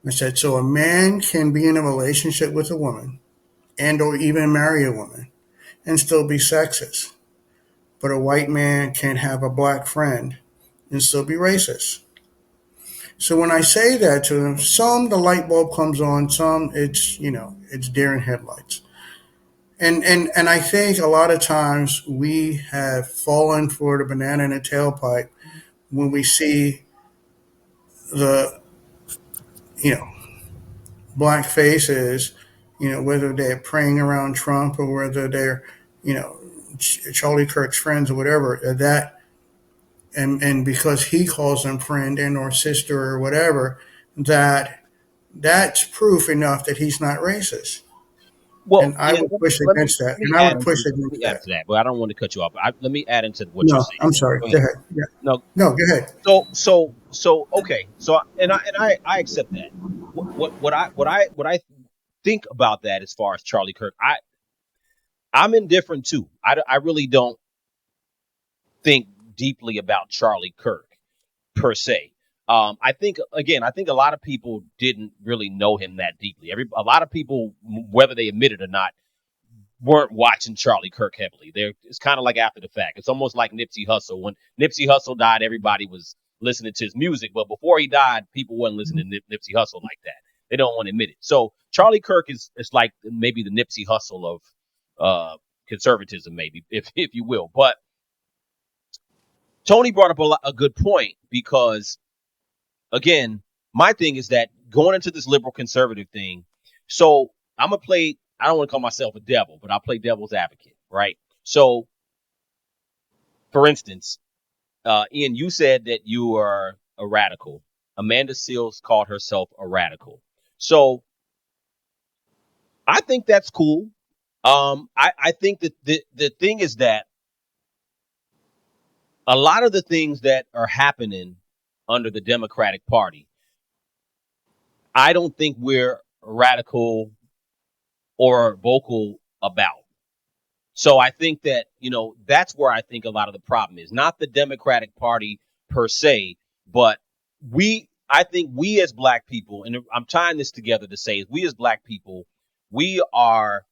F: I said, so a man can be in a relationship with a woman and or even marry a woman and still be sexist. But a white man can have a black friend and still be racist. So when I say that to them, some the light bulb comes on, some it's deer in headlights. And I think a lot of times we have fallen for the banana in the tailpipe when we see the you know black faces, whether they're praying around Trump or whether they're you know Charlie Kirk's friends or whatever that and because he calls them friend and or sister or whatever that's proof enough that he's not racist.
B: Well,
F: And I
B: yeah.
F: would push
B: Let me
F: against that.
B: let me
F: And I
B: add
F: would
B: into
F: push against that.
B: that, but I don't want to cut you off. Let me add into what you're
F: No,
B: saying.
F: I'm sorry.
B: Go
F: Go
B: ahead.
F: ahead. Yeah.
B: No.
F: No, go ahead.
B: So okay. So and I accept that. What I think about that as far as Charlie Kirk, I'm indifferent too. I really don't think deeply about Charlie Kirk per se. I think a lot of people didn't really know him that deeply. A lot of people, whether they admit it or not, weren't watching Charlie Kirk heavily. It's kind of like after the fact. It's almost like Nipsey Hussle. When Nipsey Hussle died, everybody was listening to his music, but before he died, people wasn't listening to Nipsey Hussle like that. They don't want to admit it. So Charlie Kirk is like maybe the Nipsey Hussle of conservatism, maybe if you will. But Tony brought up a good point because again, my thing is that going into this liberal conservative thing, so I'm gonna play. I don't want to call myself a devil, but I'll play devil's advocate, right? So, for instance, Ian, you said that you are a radical. Amanda Seals called herself a radical. So I think that's cool. I think that the thing is that a lot of the things that are happening under the Democratic Party, I don't think we're radical or vocal about. So I think that, that's where I think a lot of the problem is. Not the Democratic Party per se, but I think we as black people, and I'm tying this together to say, we as black people, we are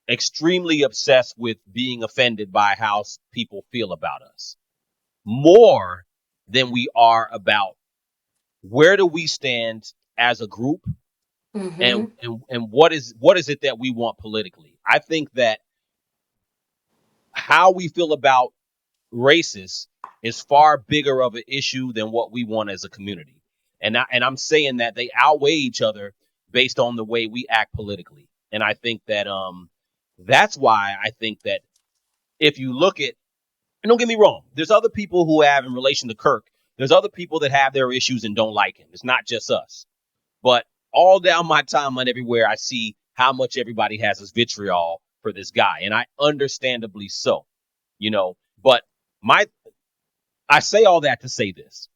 B: extremely obsessed with being offended by how people feel about us more than we are about where do we stand as a group and
E: Mm-hmm.
B: and what is it that we want politically. I think that how we feel about racists is far bigger of an issue than what we want as a community. And I'm saying that they outweigh each other based on the way we act politically. And I think that that's why I think that if you look at, and don't get me wrong, there's other people who have in relation to Kirk, there's other people that have their issues and don't like him. It's not just us. But all down my timeline everywhere, I see how much everybody has this vitriol for this guy. And I understandably so, but my I say all that to say this.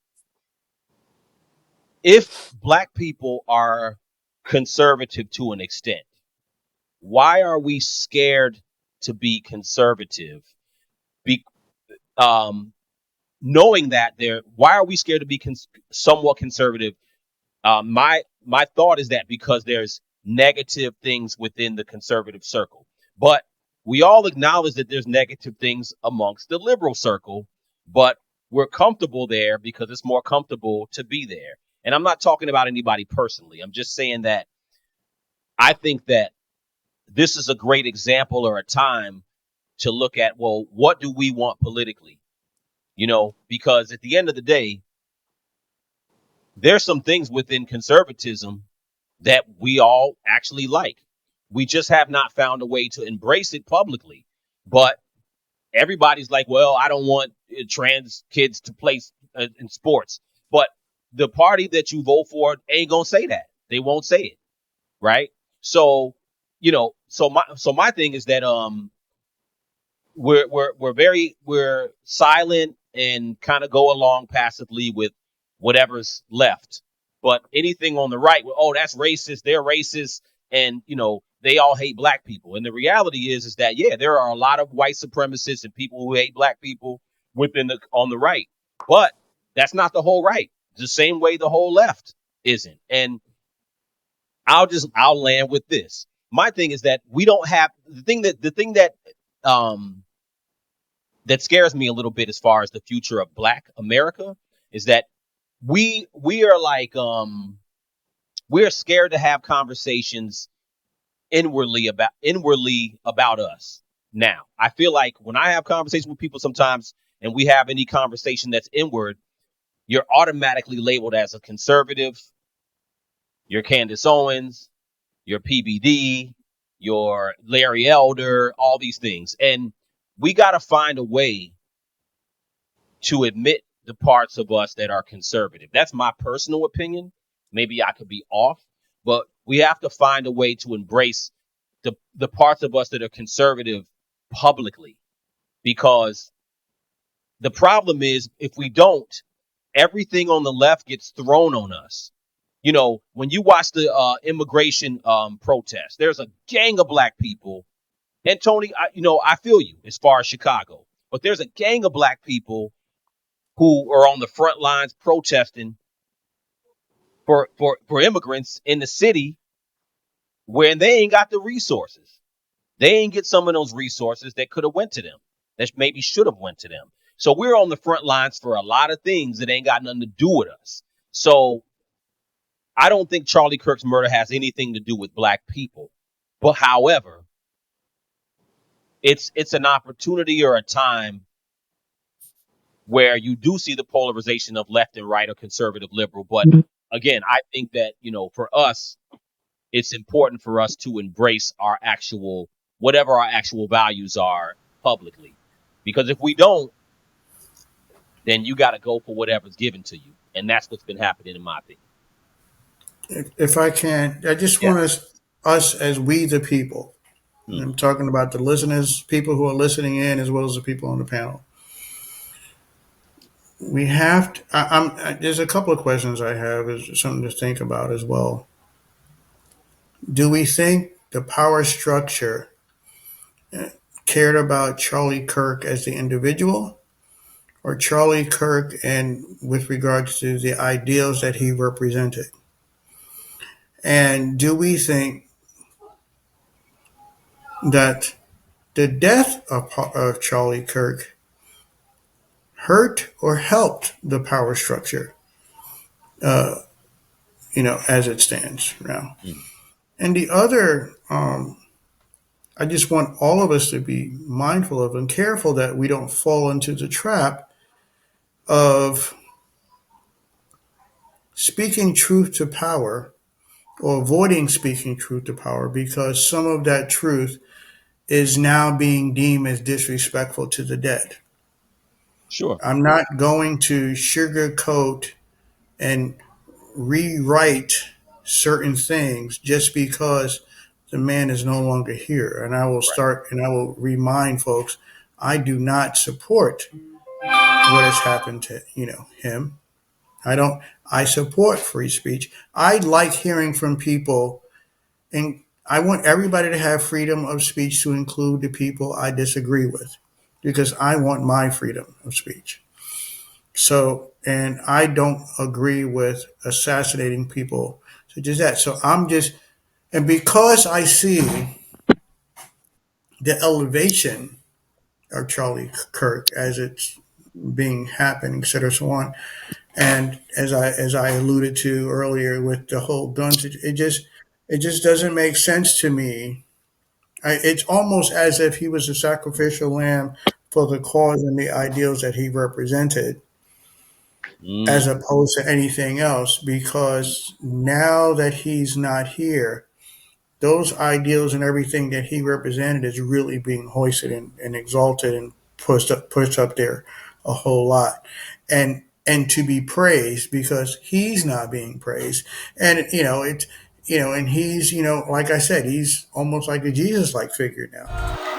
B: If black people are conservative to an extent, why are we scared to be conservative? Be, um, Knowing that why are we scared to be somewhat conservative? My thought is that because there's negative things within the conservative circle, but we all acknowledge that there's negative things amongst the liberal circle, but we're comfortable there because it's more comfortable to be there. And I'm not talking about anybody personally. I'm just saying that I think that this is a great example or a time to look at, well, what do we want politically? Because at the end of the day, there's some things within conservatism that we all actually like. We just have not found a way to embrace it publicly. But everybody's like, well, I don't want trans kids to play in sports, but the party that you vote for ain't gonna say that. They won't say it, right? So, so my thing is that we're silent and kind of go along passively with whatever's left. But anything on the right, well, oh, that's racist, they're racist, and they all hate black people. And the reality is that yeah, there are a lot of white supremacists and people who hate black people on the right. But that's not the whole right. The same way the whole left isn't. And I'll land with this. My thing is that we don't have the thing that um that scares me a little bit as far as the future of Black America is that we are like we're scared to have conversations inwardly about us. Now, I feel like when I have conversations with people sometimes and we have any conversation that's inward, you're automatically labeled as a conservative, you're Candace Owens, your PBD, your Larry Elder, all these things. And we got to find a way to admit the parts of us that are conservative. That's my personal opinion. Maybe I could be off, but we have to find a way to embrace the parts of us that are conservative publicly, because the problem is if we don't, everything on the left gets thrown on us. When you watch the immigration protest, there's a gang of black people. And Tony, I feel you as far as Chicago, but there's a gang of black people who are on the front lines protesting for immigrants in the city where they ain't got the resources. They ain't get some of those resources that could have went to them, that maybe should have went to them. So we're on the front lines for a lot of things that ain't got nothing to do with us. So I don't think Charlie Kirk's murder has anything to do with black people. But however, it's an opportunity or a time where you do see the polarization of left and right or conservative liberal. But again, I think that, for us, it's important for us to embrace whatever our actual values are publicly. Because if we don't, then you got to go for whatever's given to you. And that's what's been happening in my opinion.
F: If I can, I just
B: Yeah.
F: want us as we the people, and
B: Hmm.
F: I'm talking about the listeners, people who are listening in, as well as the people on the panel. We have to. There's a couple of questions I have. Is something to think about as well. Do we think the power structure cared about Charlie Kirk as the individual, or Charlie Kirk and with regards to the ideals that he represented? And do we think that the death of Charlie Kirk hurt or helped the power structure, uh, as it stands now?
B: Hmm.
F: And the other, I just want all of us to be mindful of and careful that we don't fall into the trap of speaking truth to power or avoiding speaking truth to power because some of that truth is now being deemed as disrespectful to the dead.
B: Sure.
F: I'm not going to sugarcoat and rewrite certain things just because the man is no longer here. And I will
B: Right.
F: start and I will remind folks I do not support what has happened to him. I support free speech. I like hearing from people, and I want everybody to have freedom of speech to include the people I disagree with because I want my freedom of speech. So, and I don't agree with assassinating people. So just that. So and because I see the elevation of Charlie Kirk as it's being happening, et cetera, so on, and as I alluded to earlier with the whole guns, it just doesn't make sense to me. It's almost as if he was a sacrificial lamb for the cause and the ideals that he represented, as
B: Mm.
F: opposed to anything else. Because now that he's not here, those ideals and everything that he represented is really being hoisted and exalted. pushed up there a whole lot, and to be praised because he's not being praised, and and he's like I said, he's almost like a Jesus like figure now.